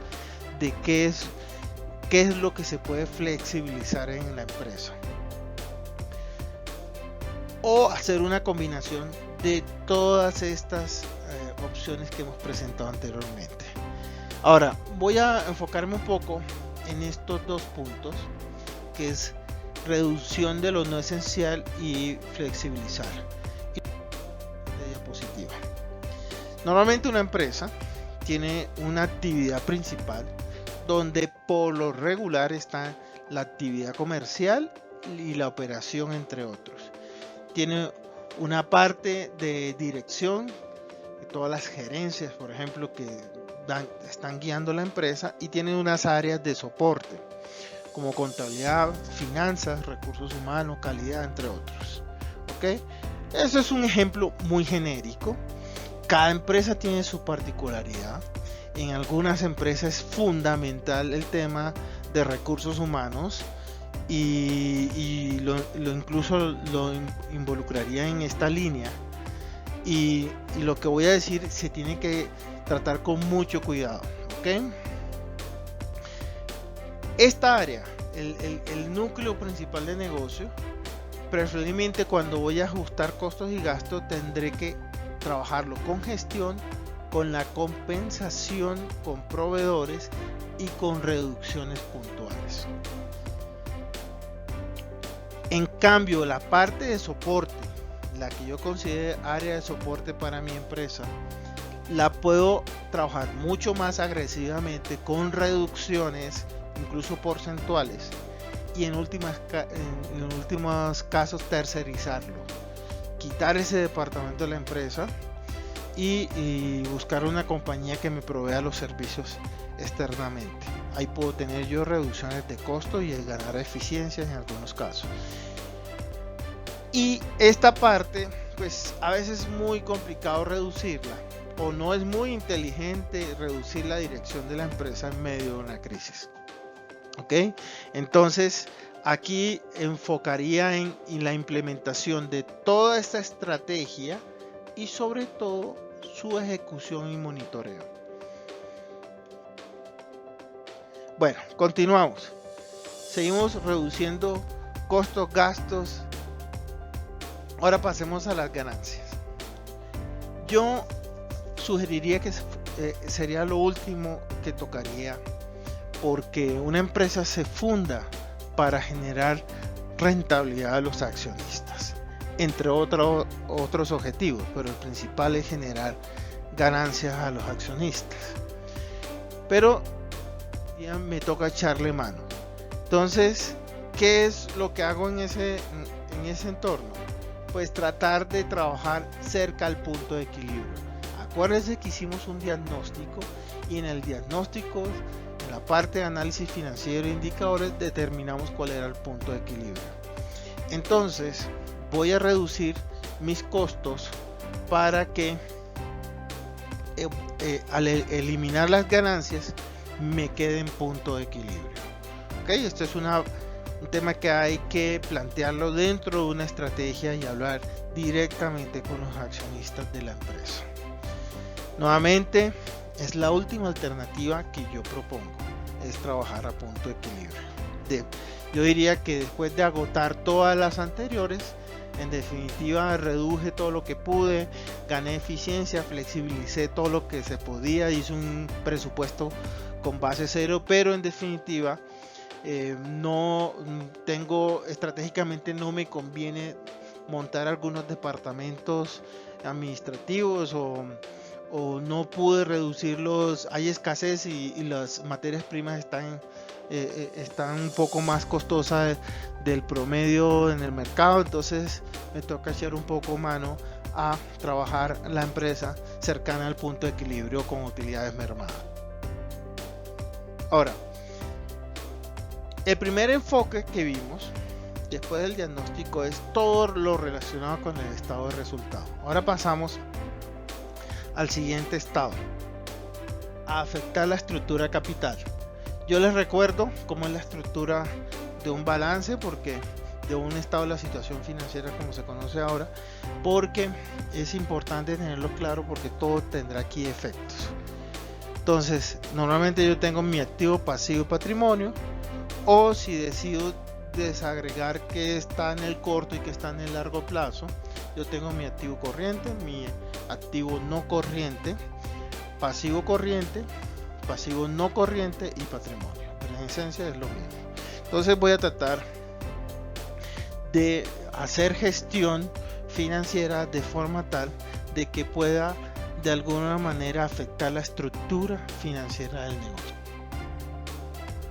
de qué es lo que se puede flexibilizar en la empresa, o hacer una combinación de todas estas opciones que hemos presentado anteriormente. Ahora voy a enfocarme un poco en estos dos puntos, que es reducción de lo no esencial y flexibilizar. Diapositiva. Normalmente una empresa tiene una actividad principal donde por lo regular está la actividad comercial y la operación, entre otros. Tiene una parte de dirección, todas las gerencias, por ejemplo, que están guiando la empresa, y tiene unas áreas de soporte como contabilidad, finanzas, recursos humanos, calidad, entre otros. ¿Okay? Eso es un ejemplo muy genérico. Cada empresa tiene su particularidad. En algunas empresas es fundamental el tema de recursos humanos y incluso lo involucraría en esta línea, y lo que voy a decir se tiene que tratar con mucho cuidado. ¿Okay? Esta área, el núcleo principal de negocio, preferiblemente cuando voy a ajustar costos y gastos, tendré que trabajarlo con gestión, con la compensación con proveedores y con reducciones puntuales. En cambio, la parte de soporte, la que yo considero área de soporte para mi empresa, la puedo trabajar mucho más agresivamente con reducciones, incluso porcentuales, y en últimos casos tercerizarlo, quitar ese departamento de la empresa y buscar una compañía que me provea los servicios externamente. Ahí puedo tener yo reducciones de costo y ganar eficiencias en algunos casos. Y esta parte, pues a veces es muy complicado reducirla, o no es muy inteligente reducir la dirección de la empresa en medio de una crisis. ¿Ok? Entonces aquí enfocaría en la implementación de toda esta estrategia y sobre todo su ejecución y monitoreo. Bueno, continuamos. Seguimos reduciendo costos, gastos. Ahora pasemos a las ganancias. Yo sugeriría que sería lo último que tocaría, porque una empresa se funda para generar rentabilidad a los accionistas, entre otros objetivos, pero el principal es generar ganancias a los accionistas. Pero ya me toca echarle mano. Entonces, ¿qué es lo que hago en ese entorno? Pues tratar de trabajar cerca al punto de equilibrio. Acuérdense que hicimos un diagnóstico, y en el diagnóstico, en la parte de análisis financiero e indicadores, determinamos cuál era el punto de equilibrio. Entonces voy a reducir mis costos para que al eliminar las ganancias me quede en punto de equilibrio. ¿Okay? Esto es un tema que hay que plantearlo dentro de una estrategia y hablar directamente con los accionistas de la empresa. Nuevamente, es la última alternativa que yo propongo, es trabajar a punto de equilibrio. Yo diría que después de agotar todas las anteriores, en definitiva reduje todo lo que pude, gané eficiencia, flexibilicé todo lo que se podía, hice un presupuesto con base cero, pero en definitiva no tengo, estratégicamente no me conviene montar algunos departamentos administrativos o no pude reducirlos, hay escasez y las materias primas están un poco más costosas del promedio en el mercado, entonces me toca echar un poco mano a trabajar la empresa cercana al punto de equilibrio con utilidades mermadas. Ahora, el primer enfoque que vimos después del diagnóstico es todo lo relacionado con el estado de resultado. Ahora pasamos al siguiente estado, a afectar la estructura capital. Yo les recuerdo cómo es la estructura de un balance, porque de un estado de la situación financiera como se conoce ahora, porque es importante tenerlo claro, porque todo tendrá aquí efectos. Entonces, normalmente yo tengo mi activo, pasivo y patrimonio, o si decido desagregar qué está en el corto y qué está en el largo plazo, yo tengo mi activo corriente, mi activo no corriente, pasivo corriente, pasivo no corriente y patrimonio. Pero en esencia es lo mismo. Entonces voy a tratar de hacer gestión financiera de forma tal de que pueda de alguna manera afectar la estructura financiera del negocio.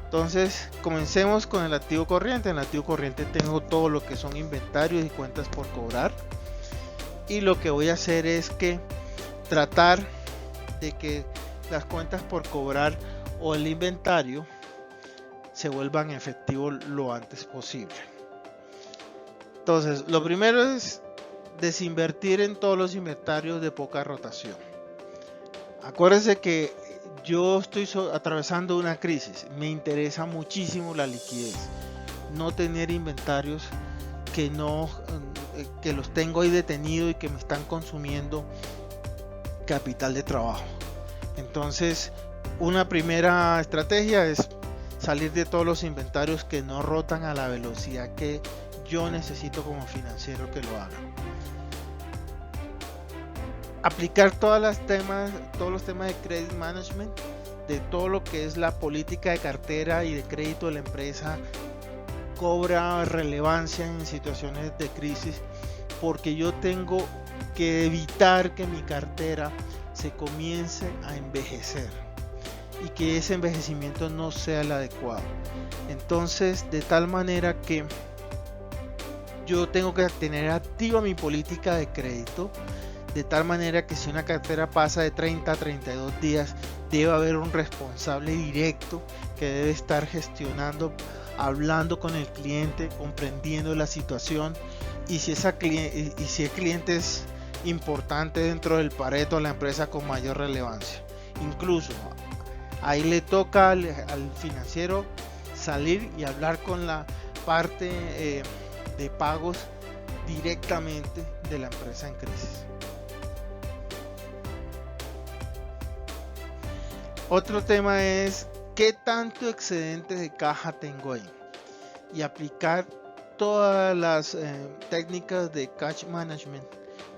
Entonces comencemos con el activo corriente. En el activo corriente tengo todo lo que son inventarios y cuentas por cobrar, y lo que voy a hacer es que tratar de que las cuentas por cobrar o el inventario se vuelvan efectivos lo antes posible. Entonces, lo primero es desinvertir en todos los inventarios de poca rotación. Acuérdense que yo estoy atravesando una crisis, me interesa muchísimo la liquidez, no tener inventarios que los tengo ahí detenidos y que me están consumiendo capital de trabajo. Entonces, una primera estrategia es salir de todos los inventarios que no rotan a la velocidad que yo necesito como financiero que lo hagan. Aplicar todos los temas de credit management, de todo lo que es la política de cartera y de crédito de la empresa, cobra relevancia en situaciones de crisis, porque yo tengo que evitar que mi cartera se comience a envejecer y que ese envejecimiento no sea el adecuado. Entonces, de tal manera que yo tengo que tener activa mi política de crédito, de tal manera que si una cartera pasa de 30 a 32 días, debe haber un responsable directo que debe estar gestionando, hablando con el cliente, comprendiendo la situación, y si el cliente es importante dentro del Pareto de la empresa con mayor relevancia. Incluso ahí le toca al financiero salir y hablar con la parte de pagos directamente de la empresa en crisis. Otro tema es qué tanto excedente de caja tengo ahí, y aplicar todas las técnicas de cash management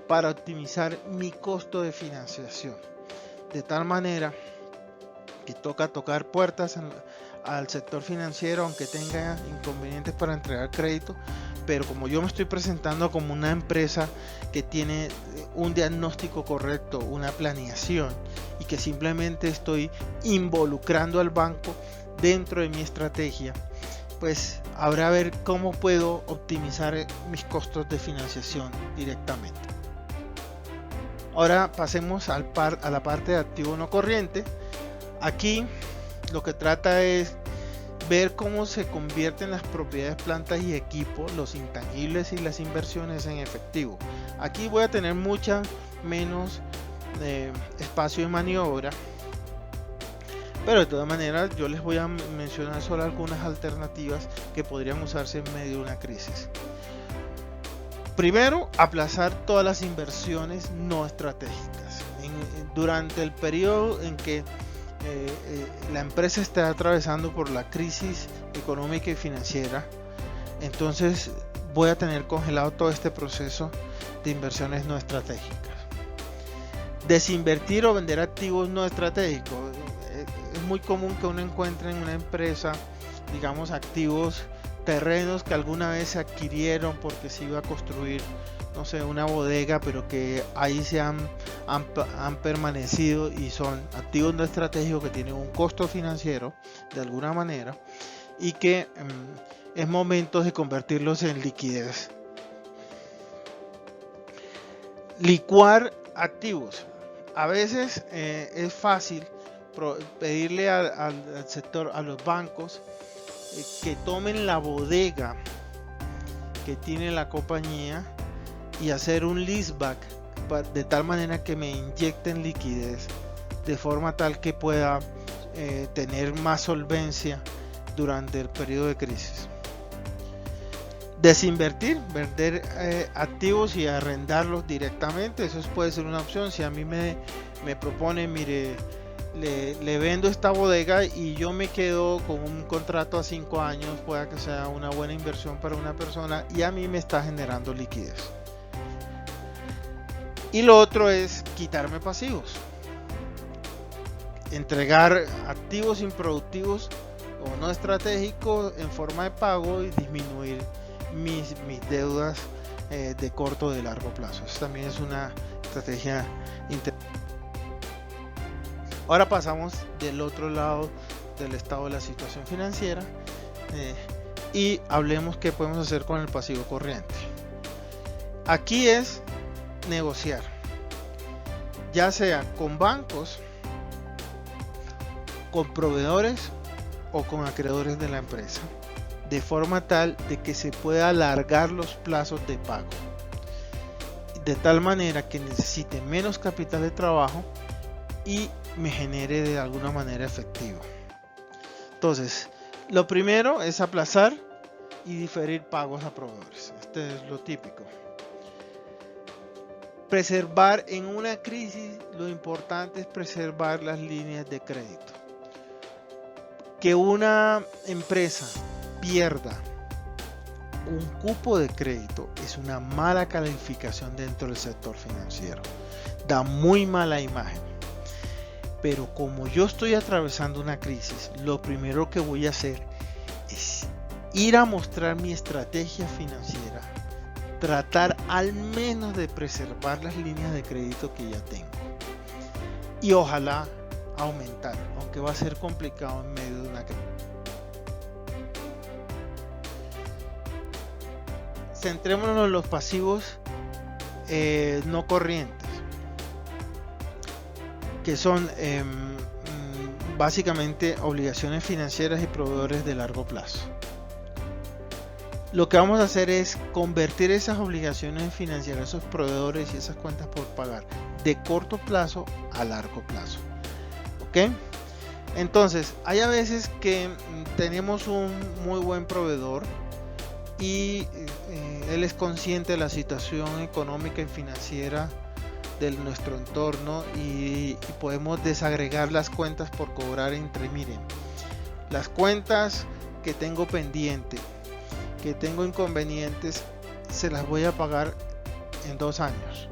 para optimizar mi costo de financiación, de tal manera que toca tocar puertas al sector financiero, aunque tenga inconvenientes para entregar crédito, pero como yo me estoy presentando como una empresa que tiene un diagnóstico correcto, una planeación, y que simplemente estoy involucrando al banco dentro de mi estrategia, pues habrá a ver cómo puedo optimizar mis costos de financiación directamente. Ahora pasemos a la parte de activo no corriente. Aquí lo que trata es ver cómo se convierten las propiedades, plantas y equipos, los intangibles y las inversiones en efectivo. Aquí voy a tener mucha menos espacio de maniobra, pero de todas maneras yo les voy a mencionar solo algunas alternativas que podrían usarse en medio de una crisis. Primero, aplazar todas las inversiones no estratégicas. En durante el periodo en que la empresa está atravesando por la crisis económica y financiera, entonces voy a tener congelado todo este proceso de inversiones no estratégicas. Desinvertir o vender activos no estratégicos. Es muy común que uno encuentre en una empresa, digamos, activos, terrenos que alguna vez se adquirieron porque se iba a construir, no sé, una bodega, pero que ahí se han permanecido y son activos no estratégicos que tienen un costo financiero de alguna manera y que es momento de convertirlos en liquidez. Licuar activos. A veces es fácil pedirle al sector, a los bancos, que tomen la bodega que tiene la compañía y hacer un leaseback de tal manera que me inyecten liquidez de forma tal que pueda tener más solvencia durante el periodo de crisis. Desinvertir, vender activos y arrendarlos directamente, eso puede ser una opción. Si a mí me propone, mire, le vendo esta bodega y yo me quedo con un contrato a 5 años, pueda que sea una buena inversión para una persona y a mí me está generando liquidez. Y lo otro es quitarme pasivos, entregar activos improductivos o no estratégicos en forma de pago y disminuir mis deudas de corto o de largo plazo. Eso también es una estrategia interesante. Ahora pasamos del otro lado del estado de la situación financiera y hablemos qué podemos hacer con el pasivo corriente. Aquí es negociar, ya sea con bancos, con proveedores o con acreedores de la empresa, de forma tal de que se pueda alargar los plazos de pago, de tal manera que necesite menos capital de trabajo y me genere de alguna manera efectivo. Entonces, lo primero es aplazar y diferir pagos a proveedores. Este es lo típico. Preservar en una crisis, lo importante es preservar las líneas de crédito. Que una empresa pierda un cupo de crédito es una mala calificación dentro del sector financiero. Da muy mala imagen. Pero como yo estoy atravesando una crisis, lo primero que voy a hacer es ir a mostrar mi estrategia financiera, tratar al menos de preservar las líneas de crédito que ya tengo y ojalá aumentar, aunque va a ser complicado en medio de una crisis. Centrémonos en los pasivos no corrientes, que son básicamente obligaciones financieras y proveedores de largo plazo. Lo que vamos a hacer es convertir esas obligaciones financieras, esos proveedores y esas cuentas por pagar de corto plazo a largo plazo. ¿Ok? Entonces, hay a veces que tenemos un muy buen proveedor y él es consciente de la situación económica y financiera de nuestro entorno y podemos desagregar las cuentas por cobrar entre, miren, las cuentas que tengo pendiente, que tengo inconvenientes, se las voy a pagar en 2 años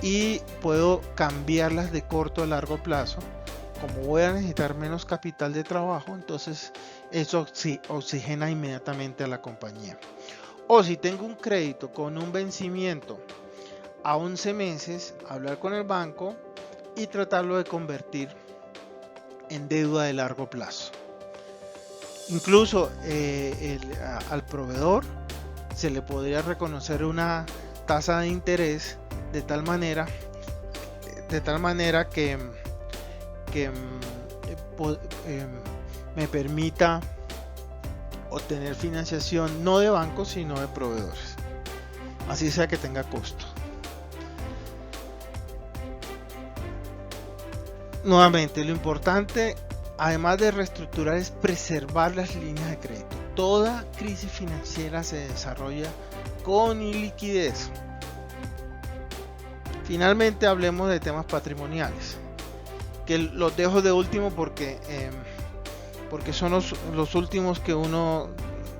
y puedo cambiarlas de corto a largo plazo. Como voy a necesitar menos capital de trabajo, entonces eso sí oxigena inmediatamente a la compañía. O si tengo un crédito con un vencimiento a 11 meses, hablar con el banco y tratarlo de convertir en deuda de largo plazo. Incluso al proveedor se le podría reconocer una tasa de interés de tal manera que me permita obtener financiación no de bancos sino de proveedores, así sea que tenga costo. Nuevamente, lo importante, además de reestructurar, es preservar las líneas de crédito. Toda crisis financiera se desarrolla con iliquidez. Finalmente hablemos de temas patrimoniales, que los dejo de último porque son los últimos que uno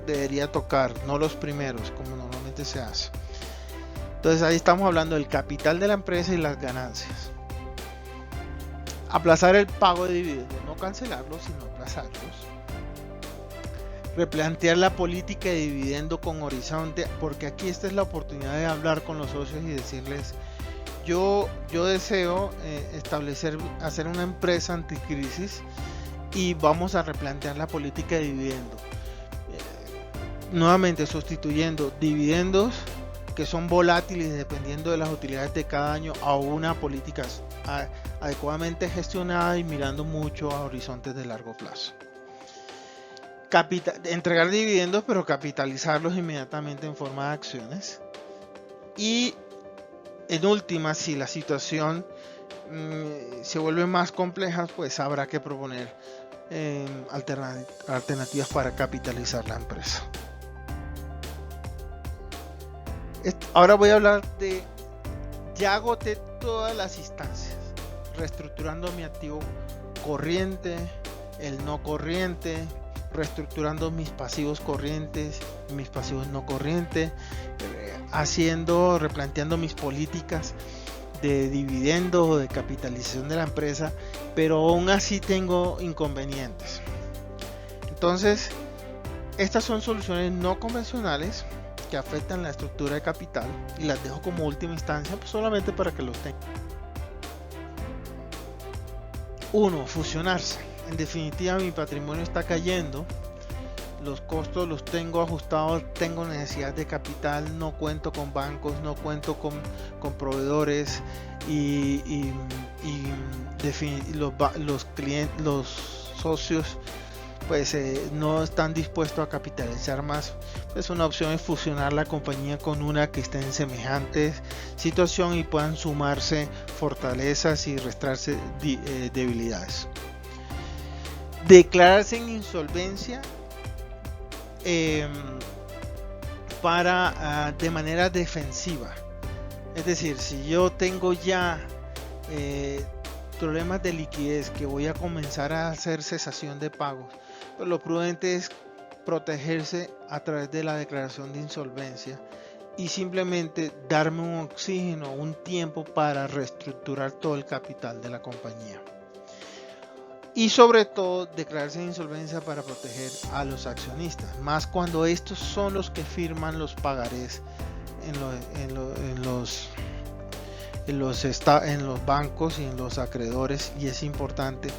debería tocar, no los primeros como normalmente se hace. Entonces ahí estamos hablando del capital de la empresa y las ganancias. Aplazar el pago de dividendos, no cancelarlos, sino aplazarlos. Replantear la política de dividendo con horizonte, porque aquí esta es la oportunidad de hablar con los socios y decirles: yo deseo hacer una empresa anticrisis y vamos a replantear la política de dividendo. Nuevamente sustituyendo dividendos que son volátiles dependiendo de las utilidades de cada año a una política adecuadamente gestionada y mirando mucho a horizontes de largo plazo. Entregar dividendos, pero capitalizarlos inmediatamente en forma de acciones. Y en última, si la situación se vuelve más compleja, pues habrá que proponer alternativas para capitalizar la empresa. Ahora voy a hablar ya agoté todas las instancias, reestructurando mi activo corriente, el no corriente, reestructurando mis pasivos corrientes, mis pasivos no corrientes, replanteando mis políticas de dividendos o de capitalización de la empresa, pero aún así tengo inconvenientes. Entonces, estas son soluciones no convencionales que afectan la estructura de capital y las dejo como última instancia, pues solamente para que los tengan. 1. Fusionarse. En definitiva, mi patrimonio está cayendo, los costos los tengo ajustados, tengo necesidad de capital, no cuento con bancos, no cuento con proveedores y los clientes, los socios pues no están dispuestos a capitalizar más. Pues una opción es fusionar la compañía con una que esté en semejante situación y puedan sumarse fortalezas y restarse debilidades. Declararse en insolvencia de manera defensiva. Es decir, si yo tengo ya problemas de liquidez, que voy a comenzar a hacer cesación de pagos, pues lo prudente es protegerse a través de la declaración de insolvencia y simplemente darme un oxígeno, un tiempo para reestructurar todo el capital de la compañía. Y sobre todo declararse en insolvencia para proteger a los accionistas, más cuando estos son los que firman los pagarés en los bancos y en los acreedores, y es importante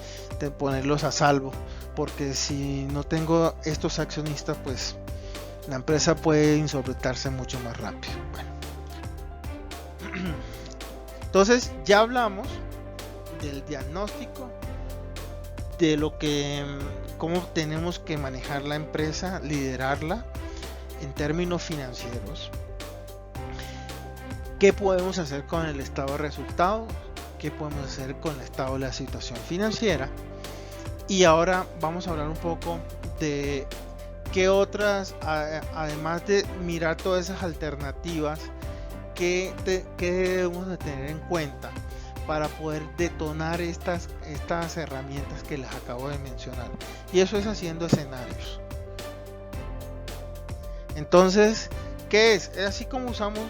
ponerlos a salvo, porque si no tengo estos accionistas, pues la empresa puede insolventarse mucho más rápido. Bueno. Entonces ya hablamos del diagnóstico, de cómo tenemos que manejar la empresa, liderarla en términos financieros. ¿Qué podemos hacer con el estado de resultados? ¿Qué podemos hacer con el estado de la situación financiera? Y ahora vamos a hablar un poco de qué otras, además de mirar todas esas alternativas, qué debemos de tener en cuenta para poder detonar estas herramientas que les acabo de mencionar. Y eso es haciendo escenarios. Entonces, ¿qué es? Es así como usamos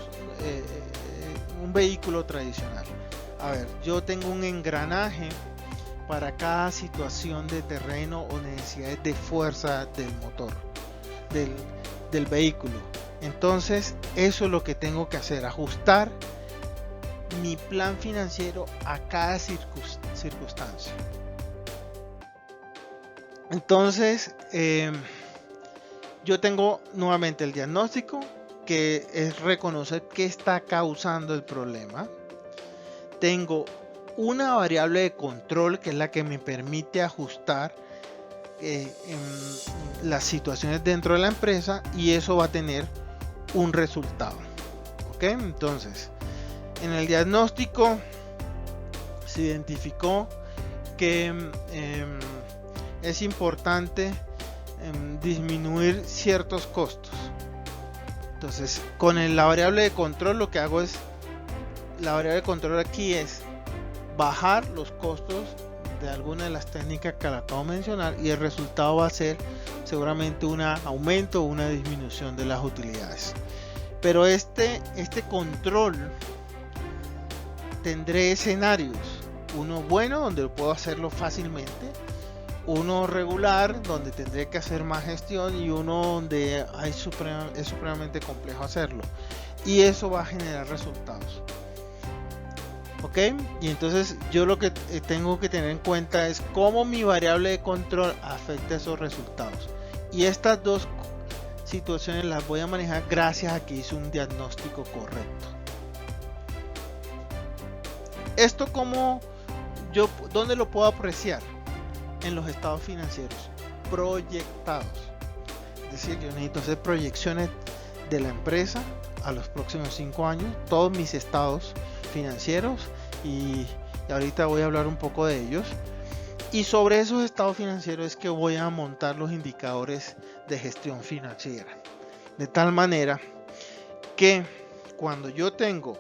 un vehículo tradicional. A ver, yo tengo un engranaje para cada situación de terreno o necesidades de fuerza del motor, del vehículo. Entonces, eso es lo que tengo que hacer, ajustar mi plan financiero a cada circunstancia. Entonces, yo tengo nuevamente el diagnóstico, que es reconocer qué está causando el problema. Tengo una variable de control, que es la que me permite ajustar las situaciones dentro de la empresa, y eso va a tener un resultado. ¿Ok? Entonces, en el diagnóstico se identificó que es importante disminuir ciertos costos. Entonces, con la variable de control lo que hago es la variable de control aquí es bajar los costos de alguna de las técnicas que acabo de mencionar, y el resultado va a ser seguramente un aumento o una disminución de las utilidades. Pero este control, tendré escenarios, uno bueno donde puedo hacerlo fácilmente, uno regular donde tendré que hacer más gestión, y uno donde es supremamente complejo hacerlo, y eso va a generar resultados. ¿Ok? Y entonces yo lo que tengo que tener en cuenta es cómo mi variable de control afecta esos resultados, y estas dos situaciones las voy a manejar gracias a que hice un diagnóstico correcto. Esto ¿dónde lo puedo apreciar? En los estados financieros proyectados. Es decir, yo necesito hacer proyecciones de la empresa a los próximos 5 años, todos mis estados financieros, y ahorita voy a hablar un poco de ellos. Y sobre esos estados financieros es que voy a montar los indicadores de gestión financiera, de tal manera que cuando yo tengo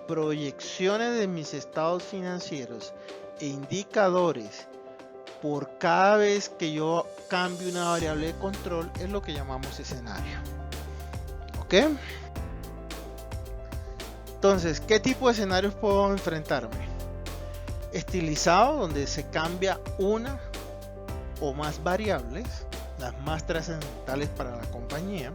proyecciones de mis estados financieros e indicadores por cada vez que yo cambio una variable de control, es lo que llamamos escenario. ¿Ok? Entonces, ¿qué tipo de escenarios puedo enfrentarme? Estilizado, donde se cambia una o más variables, las más trascendentales para la compañía,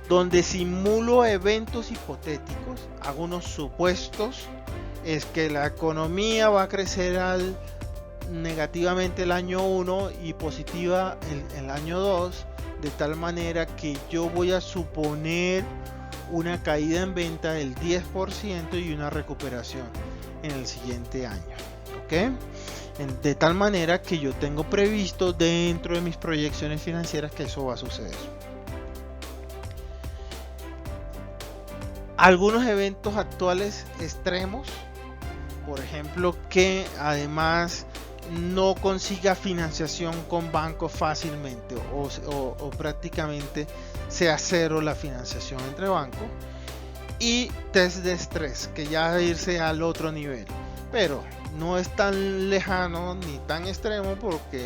donde simulo eventos hipotéticos, hago unos supuestos, es que la economía va a crecer negativamente el año 1 y positiva el año 2, de tal manera que yo voy a suponer una caída en venta del 10% y una recuperación en el siguiente año. ¿Ok? De tal manera que yo tengo previsto dentro de mis proyecciones financieras que eso va a suceder. Algunos eventos actuales extremos, por ejemplo, que además no consiga financiación con bancos fácilmente, o prácticamente sea cero la financiación entre bancos, y test de estrés, que ya irse al otro nivel, pero no es tan lejano ni tan extremo, porque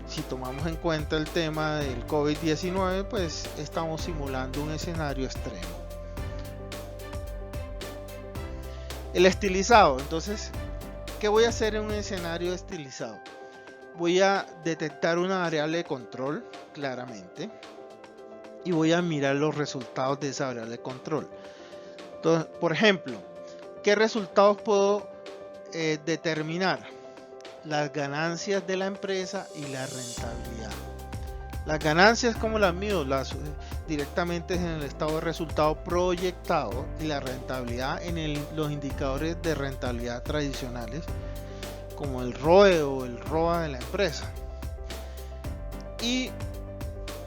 si tomamos en cuenta el tema del COVID-19, pues estamos simulando un escenario extremo. El estilizado, entonces, ¿qué voy a hacer en un escenario estilizado? Voy a detectar una variable de control, claramente, y voy a mirar los resultados de esa variable de control. Entonces, por ejemplo, ¿qué resultados puedo determinar? Las ganancias de la empresa y la rentabilidad. Las ganancias, como las mido, directamente en el estado de resultado proyectado, y la rentabilidad en los indicadores de rentabilidad tradicionales, como el ROE o el ROA de la empresa. Y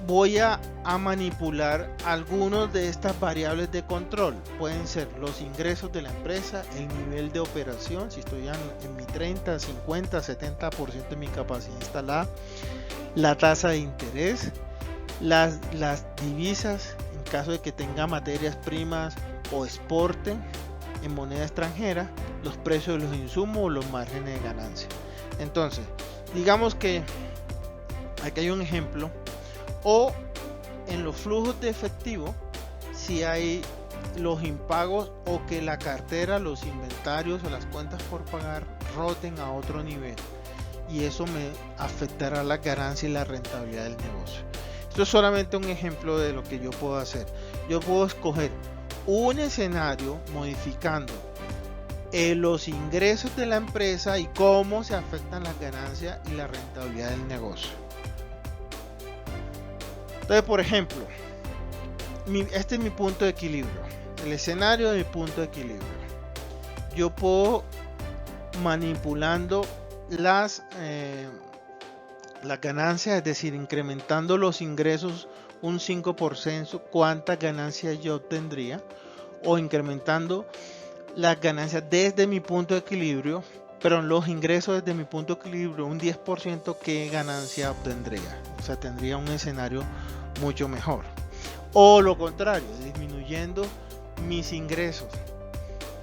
voy a manipular algunos de estas variables de control. Pueden ser los ingresos de la empresa, el nivel de operación, si estoy en mi 30, 50, 70% de mi capacidad instalada, la tasa de interés, las divisas en caso de que tenga materias primas o exporte en moneda extranjera, los precios de los insumos o los márgenes de ganancia. Entonces, digamos que aquí hay un ejemplo, o en los flujos de efectivo, si hay los impagos o que la cartera, los inventarios o las cuentas por pagar roten a otro nivel, y eso me afectará la ganancia y la rentabilidad del negocio. Esto es solamente un ejemplo de lo que yo puedo hacer. Yo puedo escoger un escenario modificando los ingresos de la empresa y cómo se afectan las ganancias y la rentabilidad del negocio. Entonces, por ejemplo, este es mi punto de equilibrio, el escenario de mi punto de equilibrio. Yo puedo, manipulando las ganancias, es decir, incrementando los ingresos un 5%, cuántas ganancias yo obtendría, o incrementando las ganancias desde mi punto de equilibrio, pero los ingresos desde mi punto de equilibrio un 10%, qué ganancia obtendría. O sea, tendría un escenario mucho mejor. O lo contrario, disminuyendo mis ingresos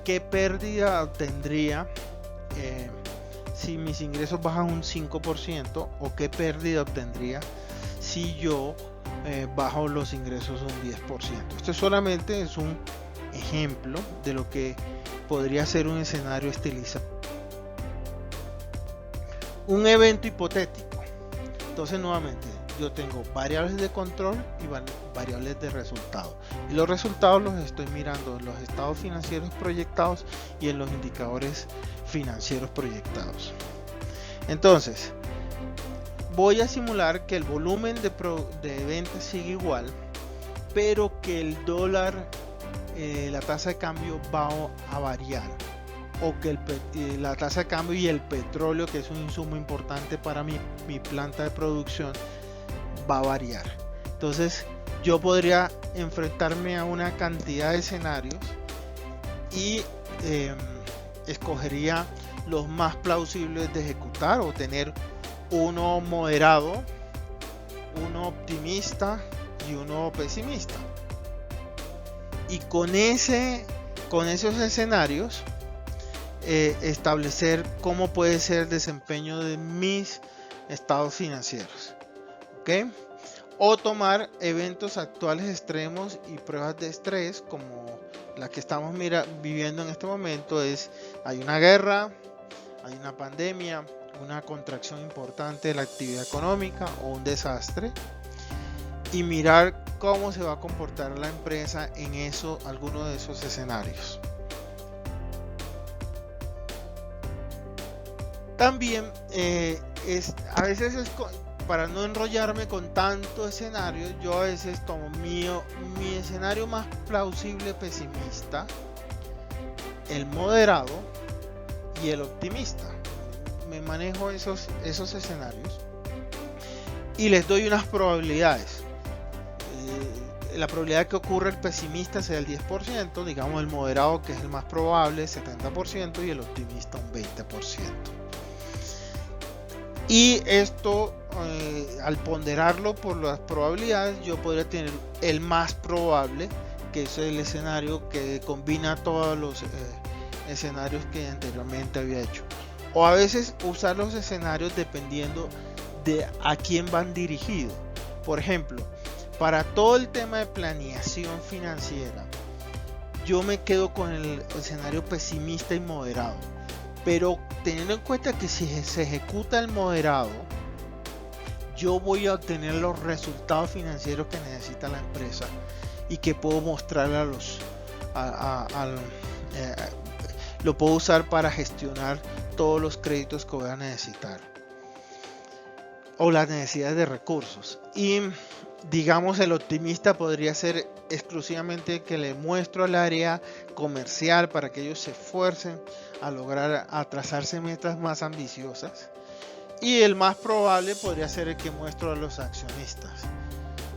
¿qué pérdida obtendría si mis ingresos bajan un 5%? ¿O qué pérdida obtendría si yo bajo los ingresos un 10%? Esto solamente es un ejemplo de lo que podría ser un escenario estilizado. Un evento hipotético. Entonces, nuevamente, yo tengo variables de control y variables de resultados. Y los resultados los estoy mirando en los estados financieros proyectados y en los indicadores financieros proyectados. Entonces, voy a simular que el volumen de ventas sigue igual, pero que el dólar, la tasa de cambio va a variar, o que la tasa de cambio y el petróleo, que es un insumo importante para mi planta de producción, va a variar. Entonces yo podría enfrentarme a una cantidad de escenarios y escogería los más plausibles de ejecutar, o tener uno moderado, uno optimista y uno pesimista. Y con esos escenarios establecer cómo puede ser el desempeño de mis estados financieros, ¿ok? O tomar eventos actuales extremos y pruebas de estrés como la que estamos viviendo en este momento. Hay una guerra, hay una pandemia, una contracción importante de la actividad económica o un desastre, y mirar cómo se va a comportar la empresa en alguno de esos escenarios. También a veces para no enrollarme con tanto escenario, yo a veces tomo mi escenario más plausible pesimista, el moderado y el optimista. Me manejo esos escenarios y les doy unas probabilidades. La probabilidad de que ocurra el pesimista sea el 10%, digamos el moderado, que es el más probable, 70%, y el optimista un 20%. Y esto, al ponderarlo por las probabilidades, yo podría tener el más probable, que es el escenario que combina todos los escenarios que anteriormente había hecho. O a veces usar los escenarios dependiendo de a quién van dirigidos. Por ejemplo, para todo el tema de planeación financiera, yo me quedo con el escenario pesimista y moderado. Pero teniendo en cuenta que si se ejecuta el moderado, yo voy a obtener los resultados financieros que necesita la empresa y que puedo mostrarle lo puedo usar para gestionar todos los créditos que voy a necesitar o las necesidades de recursos. Y digamos, el optimista podría ser exclusivamente que le muestro al área comercial para que ellos se esfuercen a trazarse metas más ambiciosas, y el más probable podría ser el que muestro a los accionistas.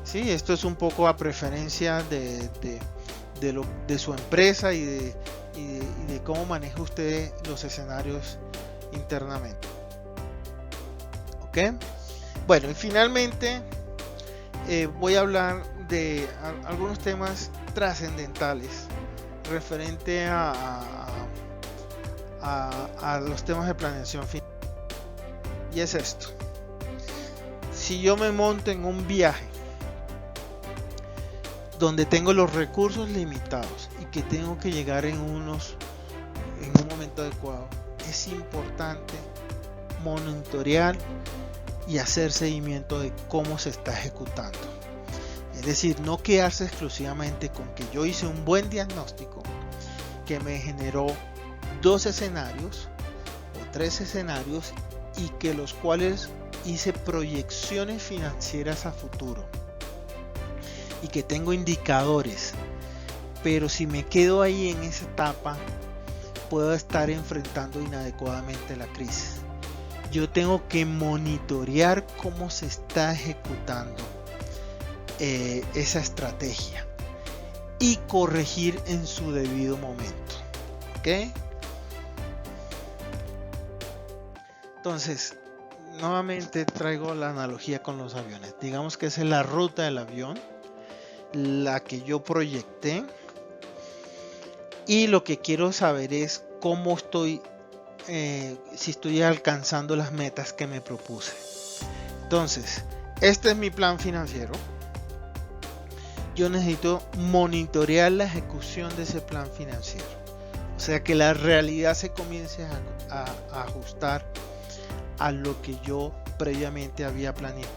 ¿Sí? Esto es un poco a preferencia de su empresa y de cómo maneja usted los escenarios internamente. ¿Ok? Bueno, y finalmente voy a hablar de algunos temas trascendentales referente a los temas de planeación financiera. Y es esto: si yo me monto en un viaje donde tengo los recursos limitados y que tengo que llegar en un momento adecuado, es importante monitorear y hacer seguimiento de cómo se está ejecutando. Es decir, no quedarse exclusivamente con que yo hice un buen diagnóstico que me generó 2 escenarios o 3 escenarios, y que los cuales hice proyecciones financieras a futuro y que tengo indicadores, pero si me quedo ahí en esa etapa, puedo estar enfrentando inadecuadamente la crisis. Yo tengo que monitorear cómo se está ejecutando esa estrategia y corregir en su debido momento. ¿Ok? Entonces, nuevamente traigo la analogía con los aviones. Digamos que esa es la ruta del avión, la que yo proyecté, y lo que quiero saber es cómo estoy, si estoy alcanzando las metas que me propuse. Entonces, este es mi plan financiero. Yo necesito monitorear la ejecución de ese plan financiero. O sea, que la realidad se comience a ajustar a lo que yo previamente había planeado.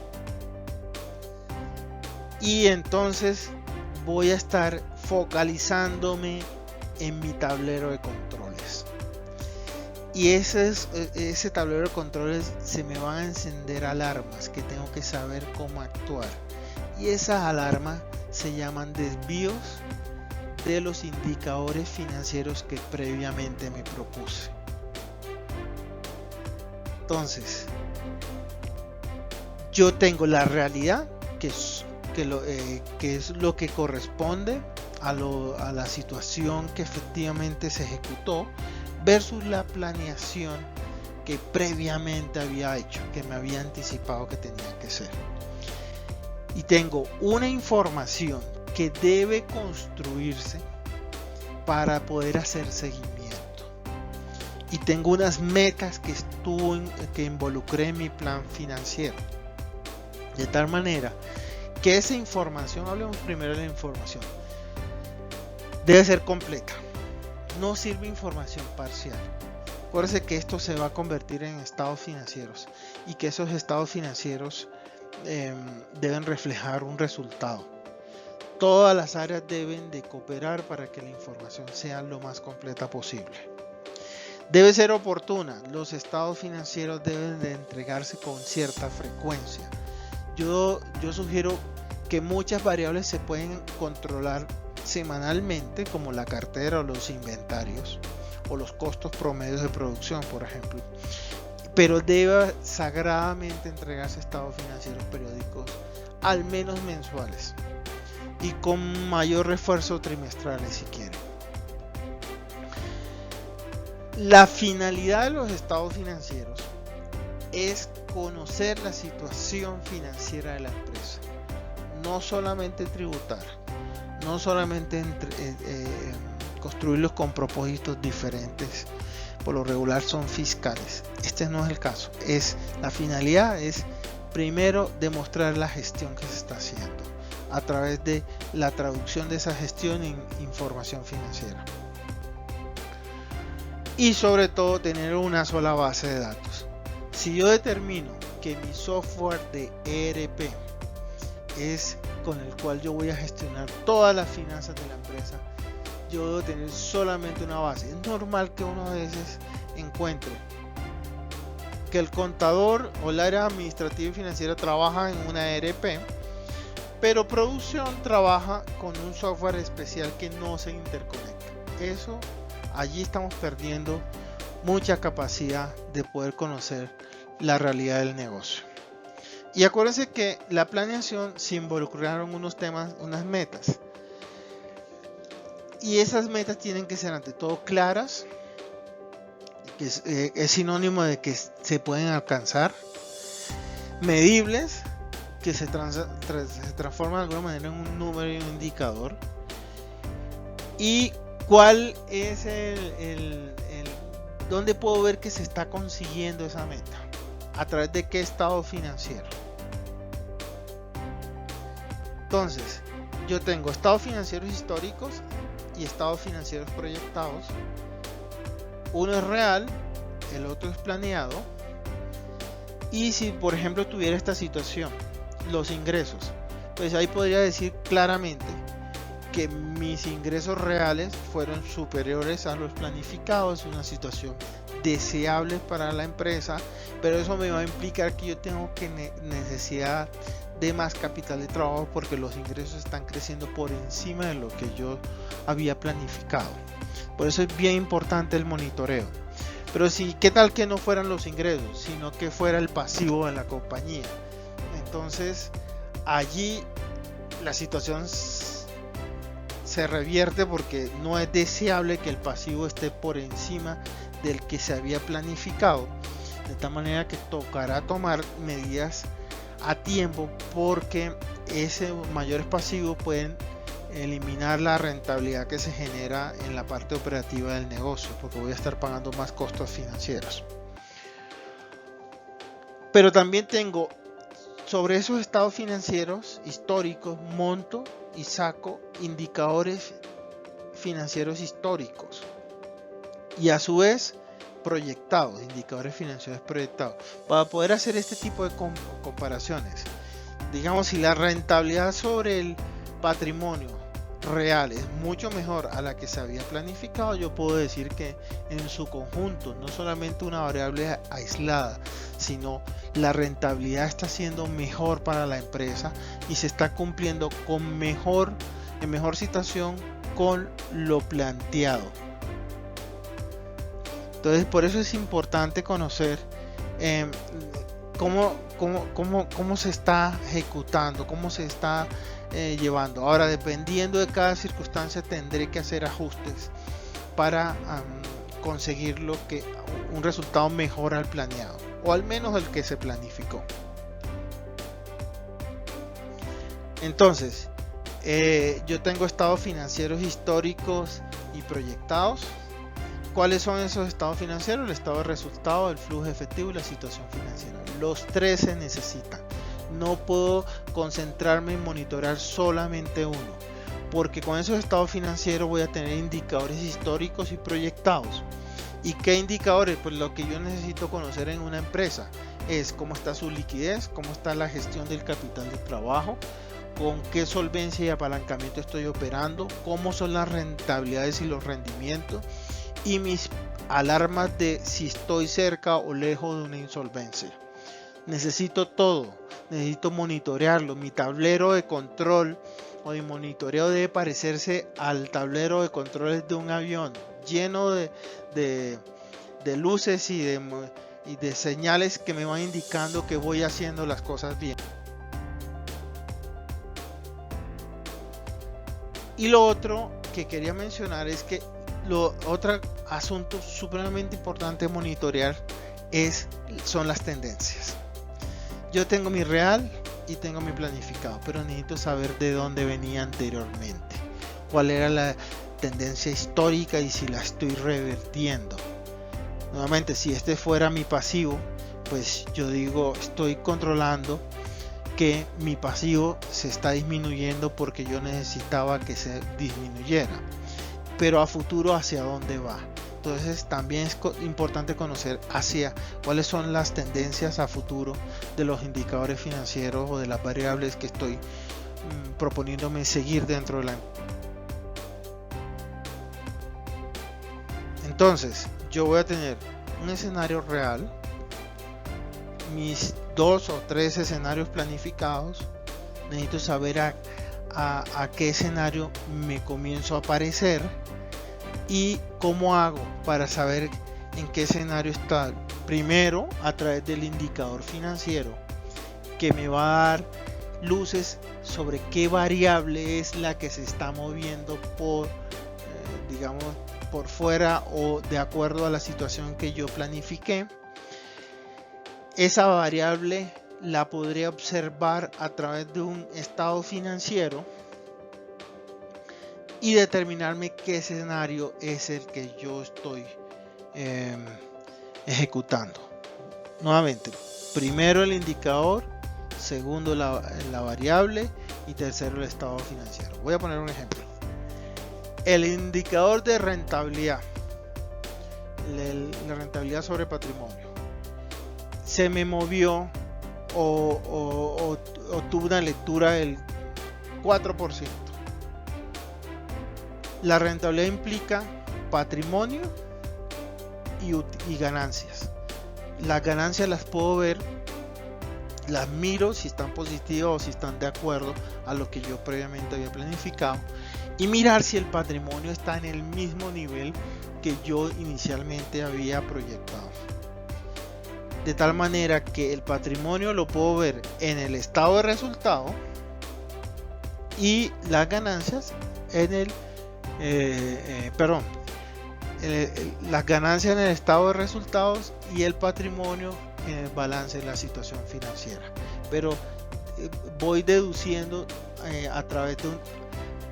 Y entonces voy a estar focalizándome en mi tablero de controles. Y ese tablero de controles se me van a encender alarmas que tengo que saber cómo actuar. Y esas alarmas se llaman desvíos de los indicadores financieros que previamente me propuse. Entonces, yo tengo la realidad, que es lo que corresponde a la situación que efectivamente se ejecutó, versus la planeación que previamente había hecho, que me había anticipado que tenía que ser. Y tengo una información que debe construirse para poder hacer seguimiento. Y tengo unas metas que involucré en mi plan financiero. De tal manera que esa información, hablemos primero de la información, debe ser completa. No sirve información parcial. Acuérdense que esto se va a convertir en estados financieros y que esos estados financieros deben reflejar un resultado. Todas las áreas deben de cooperar para que la información sea lo más completa posible. Debe ser oportuna. Los estados financieros deben de entregarse con cierta frecuencia. Yo sugiero que muchas variables se pueden controlar semanalmente, como la cartera o los inventarios o los costos promedios de producción, por ejemplo, pero debe sagradamente entregarse estados financieros periódicos, al menos mensuales, y con mayor refuerzo trimestrales si quieren. La finalidad de los estados financieros es conocer la situación financiera de la empresa, no solamente tributar, no solamente construirlos con propósitos diferentes, por lo regular son fiscales. Este no es el caso. La finalidad es primero demostrar la gestión que se está haciendo a través de la traducción de esa gestión en información financiera. Y sobre todo tener una sola base de datos. Si yo determino que mi software de ERP es con el cual yo voy a gestionar todas las finanzas de la empresa, yo debo tener solamente una base. Es normal que uno a veces encuentre que el contador o el área administrativa y financiera trabaja en una ERP, pero producción trabaja con un software especial que no se interconecta. Allí estamos perdiendo mucha capacidad de poder conocer la realidad del negocio. Y acuérdense que la planeación se involucraron unos temas, unas metas. Y esas metas tienen que ser ante todo claras, que es sinónimo de que se pueden alcanzar, medibles, que se transforman de alguna manera en un número y un indicador, y cuál es dónde puedo ver que se está consiguiendo esa meta, a través de qué estado financiero. Entonces, yo tengo estados financieros históricos y estados financieros proyectados. Uno es real, el otro es planeado. Y si por ejemplo tuviera esta situación, los ingresos, pues ahí podría decir claramente que mis ingresos reales fueron superiores a los planificados. Es una situación deseable para la empresa, pero eso me va a implicar que yo tengo necesidad de más capital de trabajo, porque los ingresos están creciendo por encima de lo que yo había planificado. Por eso es bien importante el monitoreo. Pero ¿qué tal que no fueran los ingresos, sino que fuera el pasivo de la compañía? Entonces allí la situación se revierte, porque no es deseable que el pasivo esté por encima del que se había planificado, de tal manera que tocará tomar medidas a tiempo, porque ese mayores pasivos pueden eliminar la rentabilidad que se genera en la parte operativa del negocio, porque voy a estar pagando más costos financieros. Pero también tengo sobre esos estados financieros históricos, monto y saco indicadores financieros históricos y a su vez proyectados, indicadores financieros proyectados, para poder hacer este tipo de comparaciones. Digamos, si la rentabilidad sobre el patrimonio real es mucho mejor a la que se había planificado, yo puedo decir que en su conjunto, no solamente una variable aislada, sino la rentabilidad está siendo mejor para la empresa y se está cumpliendo en mejor situación con lo planteado. Entonces, por eso es importante conocer cómo se está ejecutando, cómo se está llevando. Ahora, dependiendo de cada circunstancia, tendré que hacer ajustes para conseguir un resultado mejor al planeado, o al menos el que se planificó. Entonces, yo tengo estados financieros históricos y proyectados. ¿Cuáles son esos estados financieros? El estado de resultado, el flujo efectivo y la situación financiera. Los tres se necesitan. No puedo concentrarme en monitorear solamente uno, porque con esos estados financieros voy a tener indicadores históricos y proyectados. ¿Y qué indicadores? Pues lo que yo necesito conocer en una empresa es cómo está su liquidez, cómo está la gestión del capital de trabajo, con qué solvencia y apalancamiento estoy operando, cómo son las rentabilidades y los rendimientos, y mis alarmas de si estoy cerca o lejos de una insolvencia. Necesito todo, necesito monitorearlo. Mi tablero de control o de monitoreo debe parecerse al tablero de controles de un avión, lleno de luces y de señales que me van indicando que voy haciendo las cosas bien. Y lo otro que quería mencionar es que otro asunto supremamente importante de monitorear son las tendencias. Yo tengo mi real y tengo mi planificado, pero necesito saber de dónde venía anteriormente, cuál era la tendencia histórica y si la estoy revertiendo. Nuevamente, si este fuera mi pasivo, pues yo digo, estoy controlando que mi pasivo se está disminuyendo porque yo necesitaba que se disminuyera, pero a futuro hacia dónde va. Entonces también es importante conocer hacia cuáles son las tendencias a futuro de los indicadores financieros o de las variables que estoy proponiéndome seguir dentro de la empresa. Entonces yo voy a tener un escenario real, mis 2 o 3 escenarios planificados. Necesito saber a qué escenario me comienzo a parecer y cómo hago para saber en qué escenario está. Primero, a través del indicador financiero, que me va a dar luces sobre qué variable es la que se está moviendo por fuera o de acuerdo a la situación que yo planifiqué. Esa variable la podría observar a través de un estado financiero y determinarme qué escenario es el que yo estoy ejecutando. Nuevamente, primero el indicador, segundo la variable y tercero el estado financiero. Voy a poner un ejemplo. El indicador de rentabilidad, la rentabilidad sobre patrimonio, se me movió o tuvo una lectura del 4%. La rentabilidad implica patrimonio y ganancias. Las ganancias las puedo ver, las miro si están positivas o si están de acuerdo a lo que yo previamente había planificado, y mirar si el patrimonio está en el mismo nivel que yo inicialmente había proyectado. De tal manera que el patrimonio lo puedo ver en el estado de resultado y las ganancias en las ganancias en el estado de resultados y el patrimonio en el balance de la situación financiera. Pero voy deduciendo a través de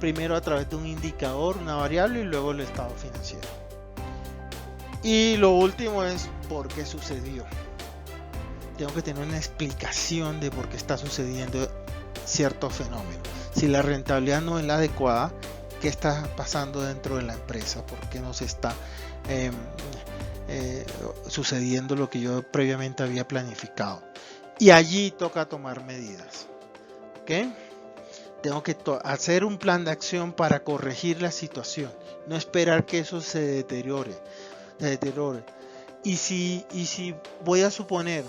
primero a través de un indicador, una variable, y luego el estado financiero. Y lo último es por qué sucedió. Tengo que tener una explicación de por qué está sucediendo cierto fenómeno. Si la rentabilidad no es la adecuada, ¿qué está pasando dentro de la empresa? ¿Por qué no se está sucediendo lo que yo previamente había planificado? Y allí toca tomar medidas. ¿Ok? Tengo que hacer un plan de acción para corregir la situación. No esperar que eso se deteriore. Y si voy a suponer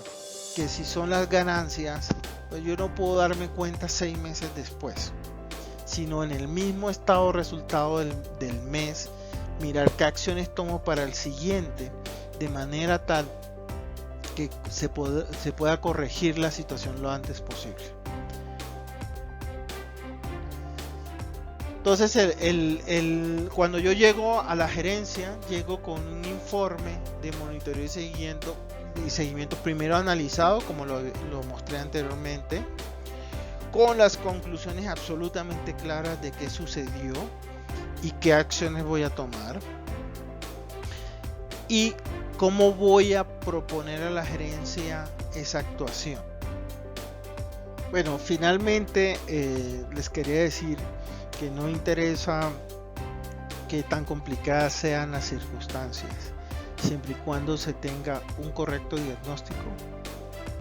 que si son las ganancias, pues yo no puedo darme cuenta 6 meses después, sino en el mismo estado resultado del mes, mirar qué acciones tomo para el siguiente, de manera tal que se pueda corregir la situación lo antes posible. Entonces cuando yo llego a la gerencia, llego con un informe de monitoreo y seguimiento primero analizado, como lo mostré anteriormente, con las conclusiones absolutamente claras de qué sucedió y qué acciones voy a tomar, y cómo voy a proponer a la gerencia esa actuación. Bueno, finalmente les quería decir que no interesa qué tan complicadas sean las circunstancias, siempre y cuando se tenga un correcto diagnóstico,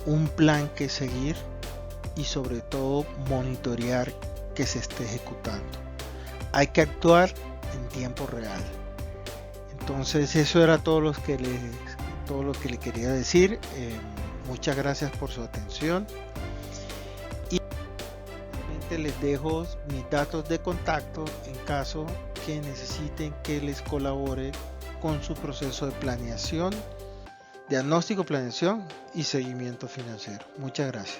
un plan que seguir y sobre todo monitorear que se esté ejecutando. Hay que actuar en tiempo real. Entonces eso era todo lo que le quería decir. Muchas gracias por su atención. Les dejo mis datos de contacto en caso que necesiten que les colabore con su proceso de planeación, diagnóstico, planeación y seguimiento financiero. Muchas gracias.